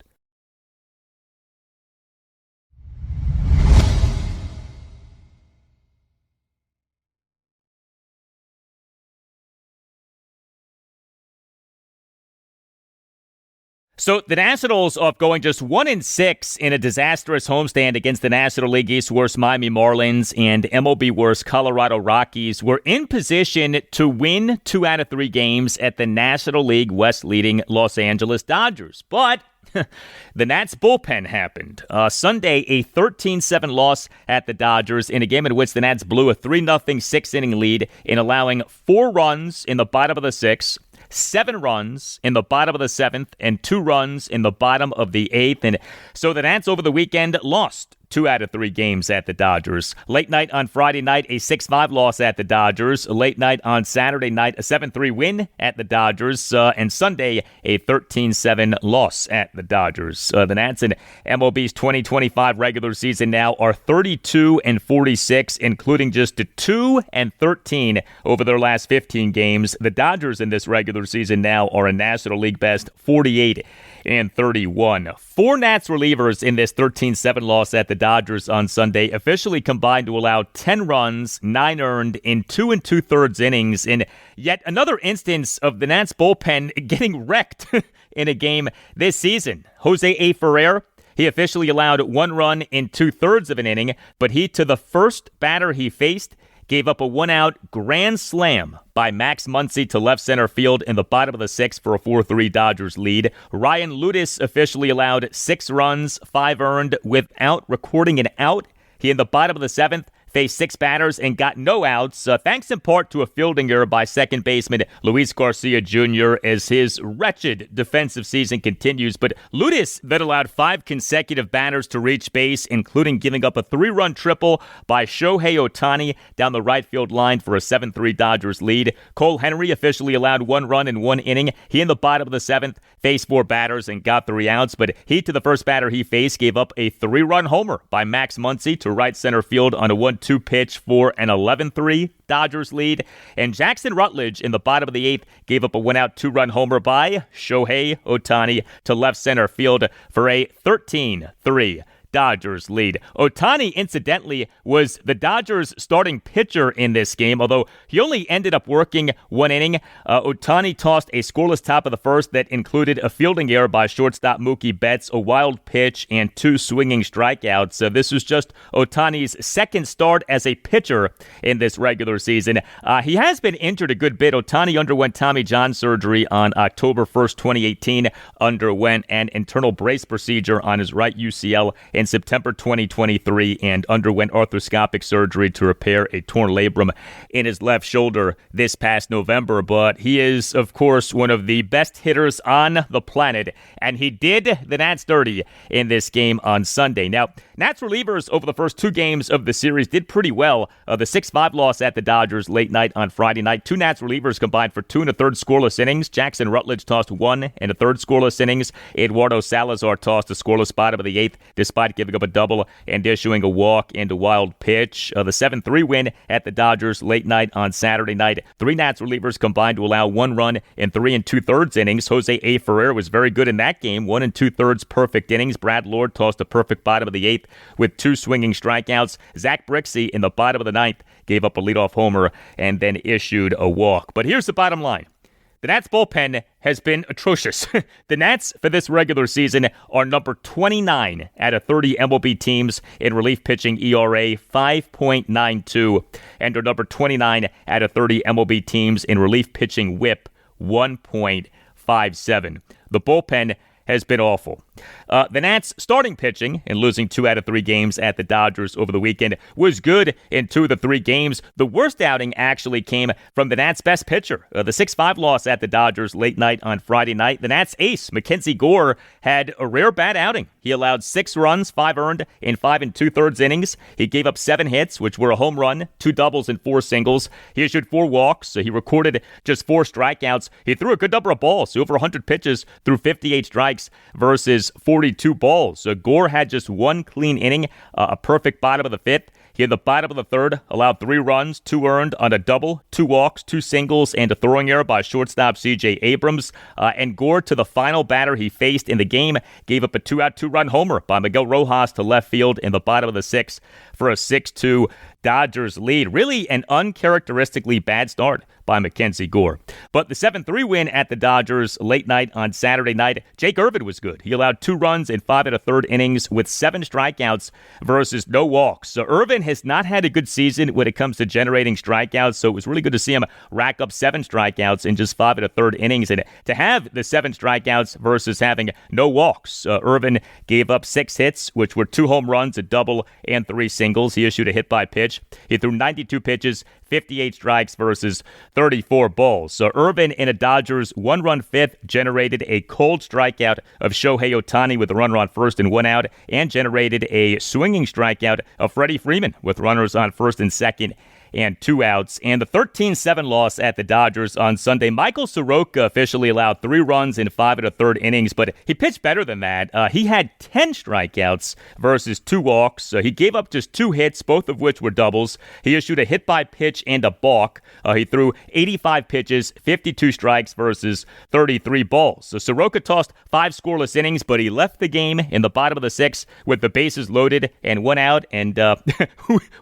So the Nationals, off going just 1-6 in a disastrous homestand against the National League East worst Miami Marlins and MLB worst Colorado Rockies, were in position to win 2 out of 3 games at the National League West leading Los Angeles Dodgers. But the Nats bullpen happened. Sunday, a 13-7 loss at the Dodgers in a game in which the Nats blew a 3-0 sixth-inning lead in allowing 4 runs in the bottom of the 6th, 7 runs in the bottom of the 7th, and 2 runs in the bottom of the 8th. And so the Nats over the weekend lost 2 out of 3 games at the Dodgers. Late night on Friday night, a 6-5 loss at the Dodgers. Late night on Saturday night, a 7-3 win at the Dodgers. And Sunday, a 13-7 loss at the Dodgers. The Nats in MLB's 2025 regular season now are 32-46, including just 2-13 over their last 15 games. The Dodgers in this regular season now are a National League best 48-31. 4 Nats relievers in this 13-7 loss at the Dodgers on Sunday officially combined to allow 10 runs, 9 earned in 2 2/3 innings, in yet another instance of the Nats bullpen getting wrecked in a game this season. Jose A. Ferrer, he officially allowed 1 run in 2/3 of an inning, but he, to the first batter he faced, gave up a 1-out grand slam by Max Muncy to left center field in the bottom of the 6th for a 4-3 Dodgers lead. Ryan Ludis officially allowed 6 runs, 5 earned, without recording an out. He, in the bottom of the 7th, faced 6 batters and got no outs, thanks in part to a fielding error by second baseman Luis Garcia Jr. as his wretched defensive season continues. But Ludis then allowed 5 consecutive batters to reach base, including giving up a 3-run triple by Shohei Ohtani down the right field line for a 7-3 Dodgers lead. Cole Henry officially allowed 1 run in 1 inning. He, in the bottom of the 7th, faced 4 batters and got 3 outs, but he, to the first batter he faced, gave up a 3-run homer by Max Muncy to right center field on a 1-2 pitch for an 11-3 Dodgers lead. And Jackson Rutledge, in the bottom of the 8th, gave up a 1-out 2-run homer by Shohei Ohtani to left center field for a 13-3 Dodgers lead. Ohtani, incidentally, was the Dodgers' starting pitcher in this game, although he only ended up working 1 inning. Ohtani tossed a scoreless top of the 1st that included a fielding error by shortstop Mookie Betts, a wild pitch, and 2 swinging strikeouts. This was just Ohtani's 2nd start as a pitcher in this regular season. He has been injured a good bit. Ohtani underwent Tommy John surgery on October 1st, 2018, underwent an internal brace procedure on his right UCL in September 2023, and underwent arthroscopic surgery to repair a torn labrum in his left shoulder this past November. But he is, of course, one of the best hitters on the planet, and he did the Nats dirty in this game on Sunday. Now, Nats relievers over the first 2 games of the series did pretty well. The 6-5 loss at the Dodgers late night on Friday night. 2 Nats relievers combined for 2 1/3 scoreless innings. Jackson Rutledge tossed 1 1/3 scoreless innings. Eduardo Salazar tossed a scoreless bottom of the 8th, despite giving up a double and issuing a walk and a wild pitch. The 7-3 win at the Dodgers late night on Saturday night. 3 Nats relievers combined to allow 1 run in 3 2/3 innings. Jose A. Ferrer was very good in that game. 1 2/3 perfect innings. Brad Lord tossed a perfect bottom of the 8th with 2 swinging strikeouts. Zach Brixey, in the bottom of the 9th, gave up a leadoff homer and then issued a walk. But here's the bottom line. The Nats bullpen has been atrocious. The Nats for this regular season are number 29 out of 30 MLB teams in relief pitching ERA, 5.92, and are number 29 out of 30 MLB teams in relief pitching WHIP, 1.57. The bullpen has been awful. The Nats starting pitching and losing 2 out of 3 games at the Dodgers over the weekend was good in 2 of the 3 games. The worst outing actually came from the Nats' best pitcher. The 6-5 loss at the Dodgers late night on Friday night. The Nats ace, Mackenzie Gore, had a rare bad outing. He allowed 6 runs, 5 earned in 5 2/3 innings. He gave up 7 hits, which were a home run, 2 doubles, and 4 singles. He issued 4 walks, so he recorded just 4 strikeouts. He threw a good number of balls, over 100 pitches, threw 58 strikes versus 42 balls. Gore had just 1 clean inning, a perfect bottom of the 5th. He, in the bottom of the 3rd, allowed 3 runs, 2 earned on a double, 2 walks, 2 singles, and a throwing error by shortstop C.J. Abrams. And Gore, to the final batter he faced in the game, gave up a 2-out 2-run homer by Miguel Rojas to left field in the bottom of the 6th for a 6-2 Dodgers lead. Really an uncharacteristically bad start by Mackenzie Gore. But the 7-3 win at the Dodgers late night on Saturday night, Jake Irvin was good. He allowed 2 runs in 5 1/3 innings with 7 strikeouts versus no walks. So Irvin has not had a good season when it comes to generating strikeouts, so it was really good to see him rack up 7 strikeouts in just 5 1/3 innings. And to have the 7 strikeouts versus having no walks, Irvin gave up 6 hits, which were 2 home runs, a double, and 3 singles. He issued a hit by pitch. He threw 92 pitches, 58 strikes versus 34 balls. So Irvin, in a Dodgers 1-run fifth, generated a cold strikeout of Shohei Ohtani with a runner on first and 1 out, and generated a swinging strikeout of Freddie Freeman with runners on first and second and 2 outs. And the 13-7 loss at the Dodgers on Sunday, Michael Soroka officially allowed 3 runs in 5 1/3 innings, but he pitched better than that. He had 10 strikeouts versus 2 walks. He gave up just 2 hits, both of which were doubles. He issued a hit by pitch and a balk. He threw 85 pitches, 52 strikes versus 33 balls. So Soroka tossed 5 scoreless innings, but he left the game in the bottom of the 6th with the bases loaded and 1 out. And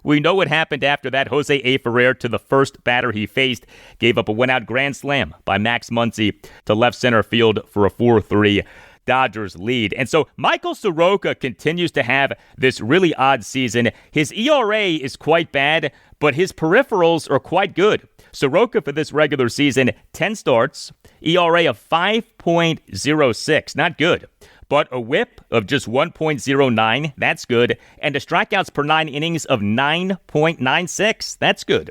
we know what happened after that. Jose A. Ferrer, to the first batter he faced, gave up a 1-out grand slam by Max Muncy to left center field for a 4-3 Dodgers lead. And so Michael Soroka continues to have this really odd season. His ERA is quite bad, but his peripherals are quite good. Soroka for this regular season, 10 starts, ERA of 5.06, not good. But a whip of just 1.09, that's good. And a strikeouts per 9 innings of 9.96, that's good.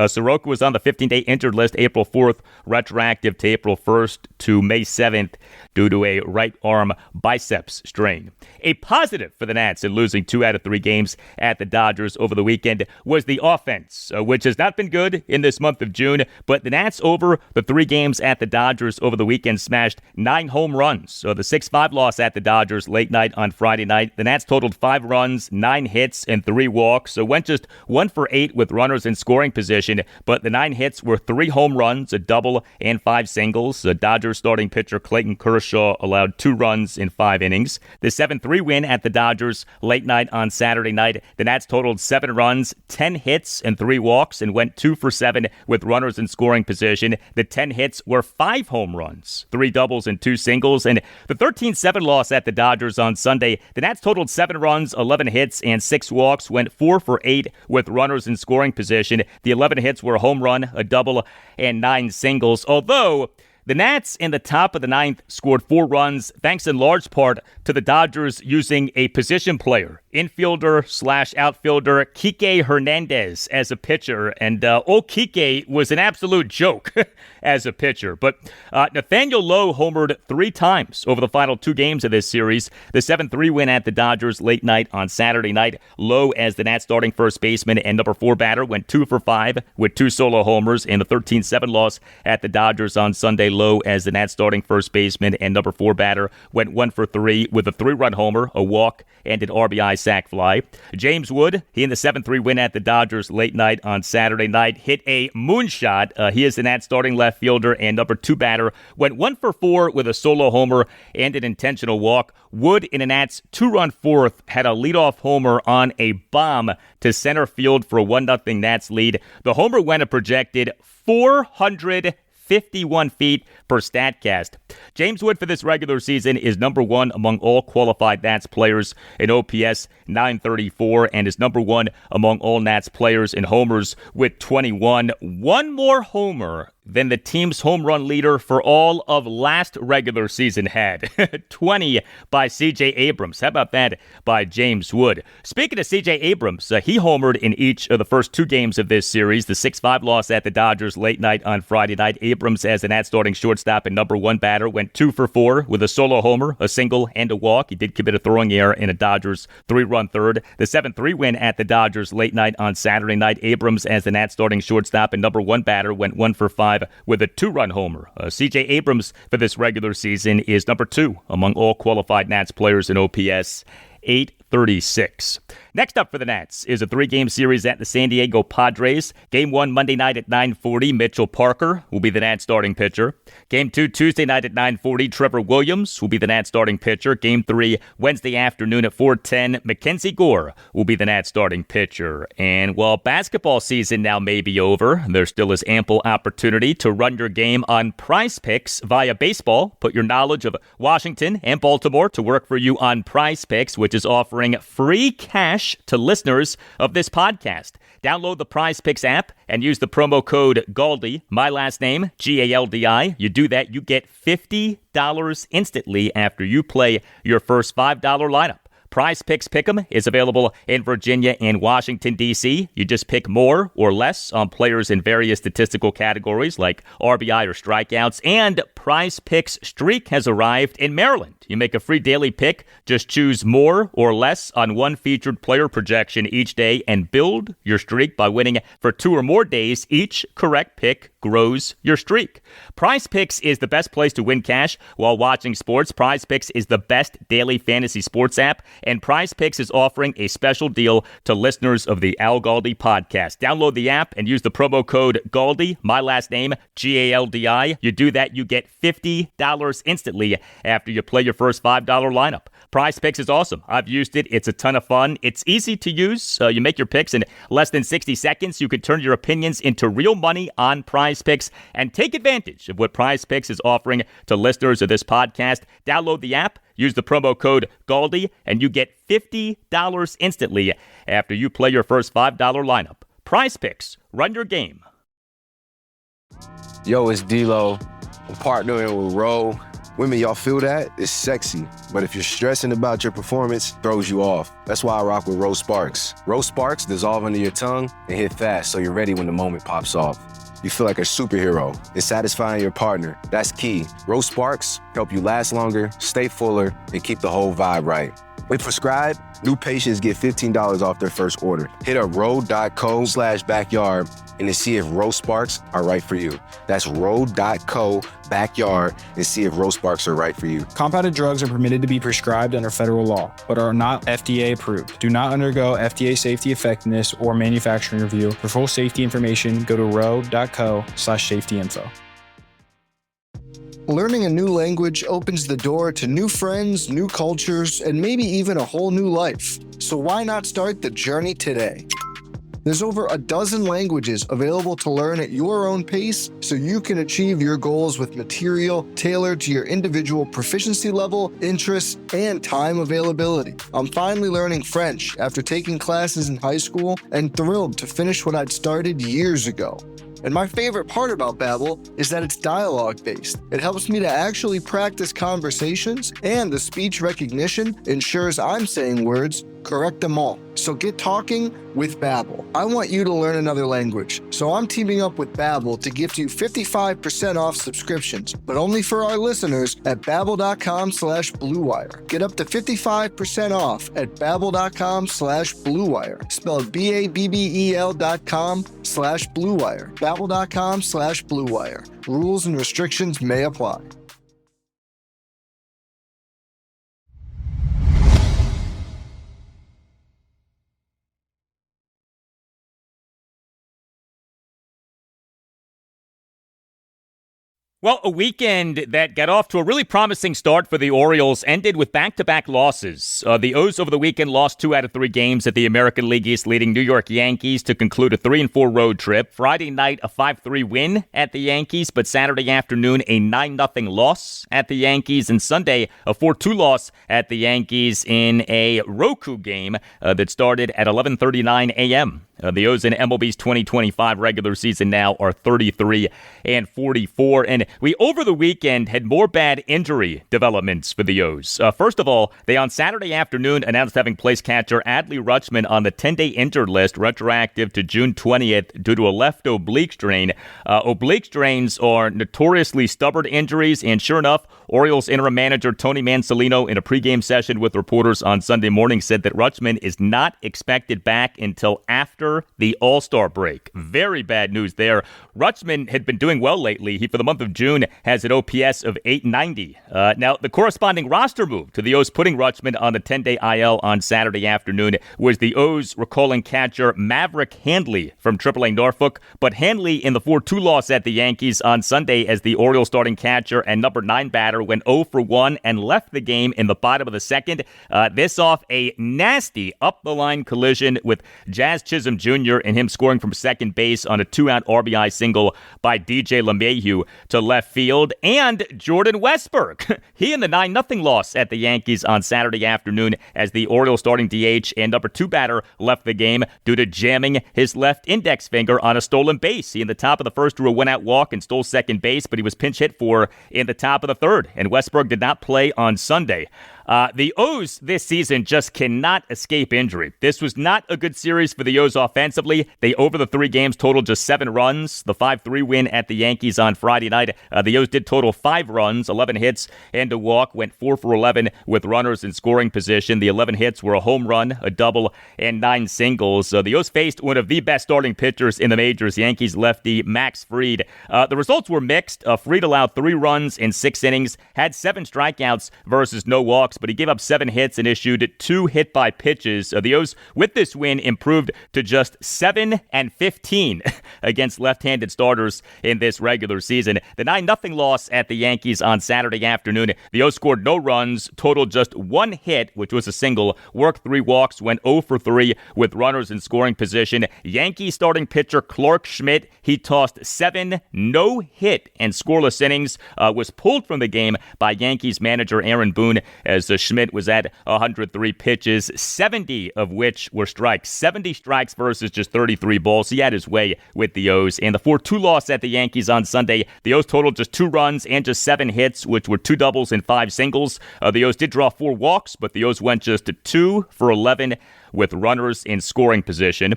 Soroka was on the 15-day injured list April 4th, retroactive to April 1st to May 7th due to a right arm biceps strain. A positive for the Nats in losing 2 out of 3 games at the Dodgers over the weekend was the offense, which has not been good in this month of June. But the Nats, over the 3 games at the Dodgers over the weekend, smashed 9 home runs. So the 6-5 loss at the Dodgers late night on Friday night, the Nats totaled 5 runs, 9 hits, and 3 walks. So went just 1 for 8 with runners in scoring position. But the 9 hits were 3 home runs, a double, and 5 singles. The Dodgers starting pitcher Clayton Kershaw allowed 2 runs in 5 innings. The 7-3 win at the Dodgers late night on Saturday night, the Nats totaled 7 runs, 10 hits, and 3 walks, and went 2 for 7 with runners in scoring position. The 10 hits were 5 home runs, 3 doubles, and 2 singles. And the 13-7 loss at the Dodgers on Sunday, the Nats totaled 7 runs, 11 hits, and 6 walks, went 4 for 8 with runners in scoring position. The 11 hits were a home run, a double, and 9 singles. Although the Nats in the top of the 9th scored 4 runs, thanks in large part to the Dodgers using a position player, infielder/outfielder Kike Hernandez, as a pitcher. And old Kike was an absolute joke as a pitcher. But Nathaniel Lowe homered 3 times over the final 2 games of this series. The 7-3 win at the Dodgers late night on Saturday night, Lowe, as the Nats starting first baseman and number 4 batter, went 2 for 5 with 2 solo homers. In the 13-7 loss at the Dodgers on Sunday, Lowe, as the Nats starting first baseman and number 4 batter, went 1 for 3 with a 3-run homer, a walk, and an RBI sac fly. James Wood, he in the 7-3 win at the Dodgers late night on Saturday night, hit a moonshot. He is the Nats starting left fielder and number 2 batter, went 1 for 4 with a solo homer and an intentional walk. Wood, in a Nats 2-run fourth, had a leadoff homer on a bomb to center field for a 1-0 Nats lead. The homer went a projected 451 feet per StatCast. James Wood for this regular season is number 1 among all qualified Nats players in OPS 934 and is number 1 among all Nats players in homers with 21. One more homer than the team's home run leader for all of last regular season had. 20 by C.J. Abrams. How about that by James Wood? Speaking of C.J. Abrams, he homered in each of the first 2 games of this series. The 6-5 loss at the Dodgers late night on Friday night, Abrams, as the Nats starting shortstop and number 1 batter, went 2 for 4 with a solo homer, a single, and a walk. He did commit a throwing error in a Dodgers 3-run third. The 7-3 win at the Dodgers late night on Saturday night, Abrams, as the Nats starting shortstop and number 1 batter, went 1 for 5 with a 2-run homer. C.J. Abrams for this regular season is number 2 among all qualified Nats players in OPS 836. Next up for the Nats is a 3-game series at the San Diego Padres. Game 1 Monday night at 9:40, Mitchell Parker will be the Nats starting pitcher. Game 2 Tuesday night at 9:40, Trevor Williams will be the Nats starting pitcher. Game 3 Wednesday afternoon at 4:10, Mackenzie Gore will be the Nats starting pitcher. And while basketball season now may be over, there still is ample opportunity to run your game on Prize Picks via baseball. Put your knowledge of Washington and Baltimore to work for you on Prize Picks, which is offering free cash to listeners of this podcast. Download the Prize Picks app and use the promo code GALDI, my last name, GALDI. You do that, you get $50 instantly after you play your first $5 lineup. Prize Picks Pick'em is available in Virginia and Washington, D.C. You just pick more or less on players in various statistical categories like RBI or strikeouts. And Prize Picks Streak has arrived in Maryland. You make a free daily pick. Just choose more or less on one featured player projection each day and build your streak by winning for 2 or more days. Each correct pick grows your streak. Prize Picks is the best place to win cash while watching sports. Prize Picks is the best daily fantasy sports app, and Prize Picks is offering a special deal to listeners of the Al Galdi podcast. Download the app and use the promo code GALDI, my last name, GALDI. You do that, you get $50 instantly after you play your first $5 lineup. Prize Picks is awesome. I've used it. It's a ton of fun. It's easy to use. You make your picks in less than 60 seconds. You can turn your opinions into real money on Prize Picks and take advantage of what Prize Picks is offering to listeners of this podcast. Download the app, use the promo code GALDI, and you get $50 instantly after you play your first $5 lineup. Prize Picks. Run your game. Yo, it's D-Lo. I'm partnering with Ro. Women, y'all feel that? It's sexy. But if you're stressing about your performance, throws you off. That's why I rock with Rose Sparks. Rose Sparks dissolve under your tongue and hit fast so you're ready when the moment pops off. You feel like a superhero and satisfying your partner. That's key. Rose Sparks help you last longer, stay fuller, and keep the whole vibe right. When prescribed, new patients get $15 off their first order. Hit up ro.co/backyard and to see if Rose Sparks are right for you. That's ro.co/backyard and see if Rose Sparks are right for you. Compounded drugs are permitted to be prescribed under federal law, but are not FDA approved. Do not undergo FDA safety effectiveness or manufacturing review. For full safety information, go to ro.co/safety-info. Learning a new language opens the door to new friends, new cultures, and maybe even a whole new life. So why not start the journey today? There's over a dozen languages available to learn at your own pace so you can achieve your goals with material tailored to your individual proficiency level, interests, and time availability. I'm finally learning French after taking classes in high school and thrilled to finish what I'd started years ago. And my favorite part about Babbel is that it's dialogue-based. It helps me to actually practice conversations, and the speech recognition ensures I'm saying words correct them all. So get talking with Babbel. I want you to learn another language, so I'm teaming up with Babbel to gift you 55% off subscriptions, but only for our listeners at babbel.com/bluewire. Get up to 55% off at babbel.com/bluewire, spelled BABBEL.com/bluewire. Babbel.com/bluewire. Rules and restrictions may apply. Well, a weekend that got off to a really promising start for the Orioles ended with back-to-back losses. The O's over the weekend lost 2 out of 3 games at the American League East leading New York Yankees to conclude a 3-4 road trip. Friday night, a 5-3 win at the Yankees, but Saturday afternoon, a 9-0 loss at the Yankees, and Sunday, a 4-2 loss at the Yankees in a Roku game that started at 11:39 a.m. The O's in MLB's 2025 regular season now are 33-44. And we, over the weekend, had more bad injury developments for the O's. First of all, they on Saturday afternoon announced having placed catcher Adley Rutschman on the 10-day injured list, retroactive to June 20th due to a left oblique strain. Oblique strains are notoriously stubborn injuries, and sure enough, Orioles interim manager Tony Mansolino, in a pregame session with reporters on Sunday morning, said that Rutschman is not expected back until after after the All-Star break. Very bad news there. Rutschman had been doing well lately. He, for the month of June, has an OPS of 890. Now, the corresponding roster move to the O's putting Rutschman on the 10-day IL on Saturday afternoon was the O's recalling catcher Maverick Handley from AAA Norfolk. But Handley in the 4-2 loss at the Yankees on Sunday as the Orioles starting catcher and number 9 batter went 0 for 1 and left the game in the bottom of the second. This off a nasty up-the-line collision with Jazz Chisholm Jr. and him scoring from second base on a 2-out RBI single by DJ LeMahieu to left field. And Jordan Westburg, he in the 9-0 loss at the Yankees on Saturday afternoon as the Orioles starting DH and number 2 batter left the game due to jamming his left index finger on a stolen base. He in the top of the first drew a 1-out walk and stole second base, but he was pinch hit for in the top of the third, and Westburg did not play on Sunday. The O's this season just cannot escape injury. This was not a good series for the O's offensively. They, over the 3 games, totaled just 7 runs. The 5-3 win at the Yankees on Friday night, the O's did total 5 runs, 11 hits, and a walk, went 4 for 11 with runners in scoring position. The 11 hits were a home run, a double, and 9 singles. The O's faced one of the best starting pitchers in the majors, Yankees lefty Max Fried. The results were mixed. Fried allowed 3 runs in 6 innings, had 7 strikeouts versus no walks, but he gave up 7 hits and issued 2 hit-by pitches. The O's, with this win, improved to just 7-15 against left-handed starters in this regular season. The 9-0 loss at the Yankees on Saturday afternoon, the O's scored no runs, totaled just 1 hit, which was a single, worked 3 walks, went 0 for 3 with runners in scoring position. Yankee starting pitcher Clark Schmidt, he tossed 7 no-hit and scoreless innings, was pulled from the game by Yankees manager Aaron Boone as Schmidt was at 103 pitches, 70 of which were strikes. 70 strikes versus just 33 balls. He had his way with the O's. And the 4-2 loss at the Yankees on Sunday, the O's totaled just 2 runs and just 7 hits, which were 2 doubles and 5 singles. The O's did draw 4 walks, but the O's went just 2 for 11 with runners in scoring position.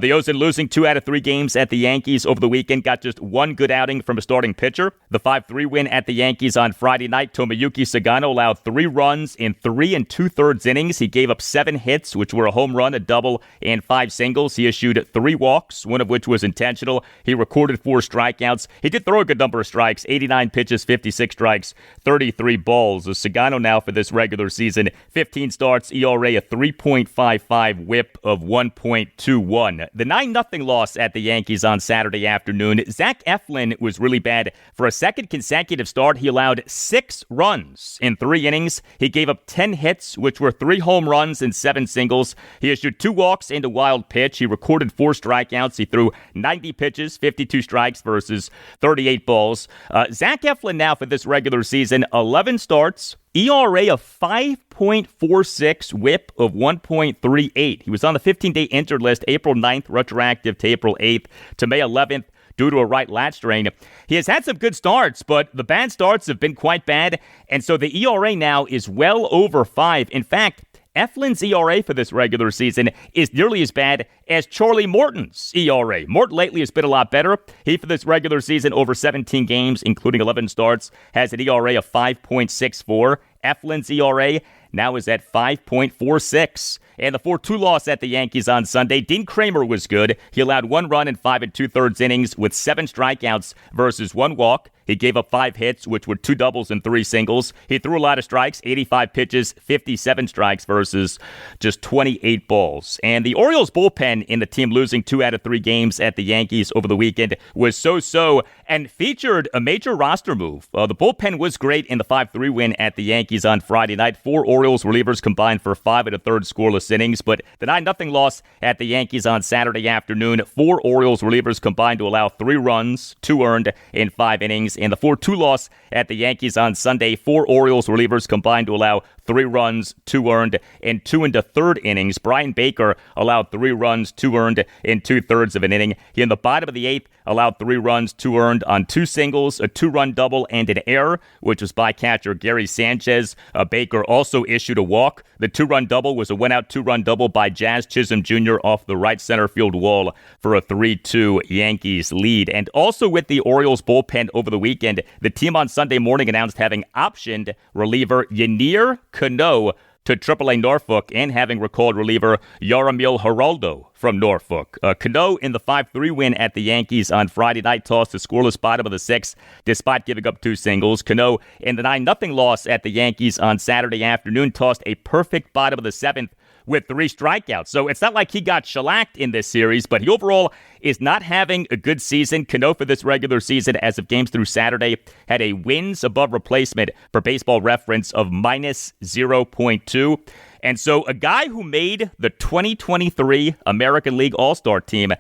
The O's, in losing 2 out of 3 games at the Yankees over the weekend, got just 1 good outing from a starting pitcher. The 5-3 win at the Yankees on Friday night, Tomoyuki Sagano allowed 3 runs in 3 2/3 innings. He gave up 7 hits, which were a home run, a double, and 5 singles. He issued 3 walks, one of which was intentional. He recorded 4 strikeouts. He did throw a good number of strikes, 89 pitches, 56 strikes, 33 balls. Sagano now for this regular season, 15 starts, ERA of 3.55, whip of 1.21. The 9-0 loss at the Yankees on Saturday afternoon, Zach Eflin was really bad. For a second consecutive start, he allowed 6 runs in 3 innings. He gave up 10 hits, which were 3 home runs and 7 singles. He issued 2 walks and a wild pitch. He recorded 4 strikeouts. He threw 90 pitches, 52 strikes versus 38 balls. Zach Eflin now for this regular season, 11 starts, ERA of 5.46, whip of 1.38. He was on the 15-day injured list April 9th, retroactive to April 8th to May 11th due to a right lat strain. He has had some good starts, but the bad starts have been quite bad, and so the ERA now is well over 5. In fact, Eflin's ERA for this regular season is nearly as bad as Charlie Morton's ERA. Morton lately has been a lot better. He, for this regular season, over 17 games, including 11 starts, has an ERA of 5.64. Eflin's ERA now is at 5.46. And the 4-2 loss at the Yankees on Sunday, Dean Kramer was good. He allowed 1 run in 5 2/3 innings with 7 strikeouts versus 1 walk. He gave up 5 hits, which were 2 doubles and 3 singles. He threw a lot of strikes, 85 pitches, 57 strikes versus just 28 balls. And the Orioles bullpen, in the team losing 2 out of 3 games at the Yankees over the weekend, was so-so and featured a major roster move. The bullpen was great in the 5-3 win at the Yankees on Friday night. 4 Orioles relievers combined for 5 1/3 scoreless innings, but the 9-0 loss at the Yankees on Saturday afternoon, 4 Orioles relievers combined to allow 3 runs, 2 earned in 5 innings. In the 4-2 loss at the Yankees on Sunday, 4 Orioles relievers combined to allow 3 runs, 2 earned in 2 1/3 innings. Brian Baker allowed 3 runs, 2 earned in 2/3 of an inning. He, in the bottom of the 8th, allowed 3 runs, 2 earned on 2 singles, a 2-run double, and an error, which was by catcher Gary Sanchez. Baker also issued a walk. The 2-run double was a 1-out 2-run double by Jazz Chisholm Jr. off the right center field wall for a 3-2 Yankees lead. And also with the Orioles bullpen over the weekend, the team on Sunday morning announced having optioned reliever Yennier Cano to AAA Norfolk and having recalled reliever Yaramil Geraldo from Norfolk. Cano in the 5-3 win at the Yankees on Friday night tossed the scoreless bottom of the sixth despite giving up 2 singles. Cano in the 9-0 loss at the Yankees on Saturday afternoon tossed a perfect bottom of the seventh with 3 strikeouts. So it's not like he got shellacked in this series, but he overall is not having a good season. Cano for this regular season, as of games through Saturday, had a wins above replacement for Baseball Reference of minus 0.2. And so a guy who made the 2023 American League All-Star team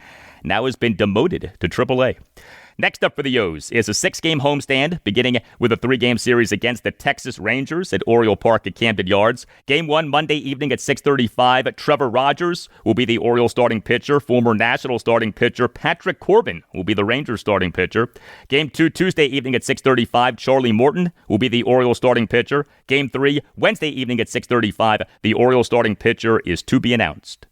now has been demoted to AAA. Next up for the O's is a 6-game homestand, beginning with a 3-game series against the Texas Rangers at Oriole Park at Camden Yards. Game 1, Monday evening at 6:35. Trevor Rogers will be the Orioles starting pitcher. Former National starting pitcher Patrick Corbin will be the Rangers starting pitcher. Game 2, Tuesday evening at 6:35. Charlie Morton will be the Orioles starting pitcher. Game 3, Wednesday evening at 6:35. The Orioles starting pitcher is to be announced.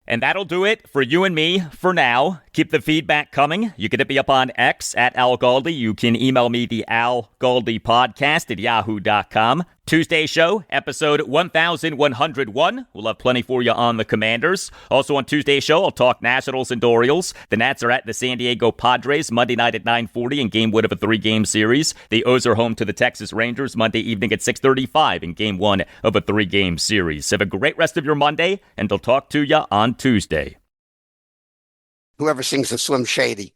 And that'll do it for you and me for now. Keep the feedback coming. You can hit me up on X at Al Galdi. You can email me the Al Galdi podcast at yahoo.com. Tuesday show, episode 1101. We'll have plenty for you on the Commanders. Also on Tuesday's show, I'll talk Nationals and Orioles. The Nats are at the San Diego Padres Monday night at 9:40 in game 1 of a 3-game series. The O's are home to the Texas Rangers Monday evening at 6:35 in game 1 of a 3-game series. Have a great rest of your Monday, and I'll talk to you on Tuesday. Whoever sings the Slim Shady.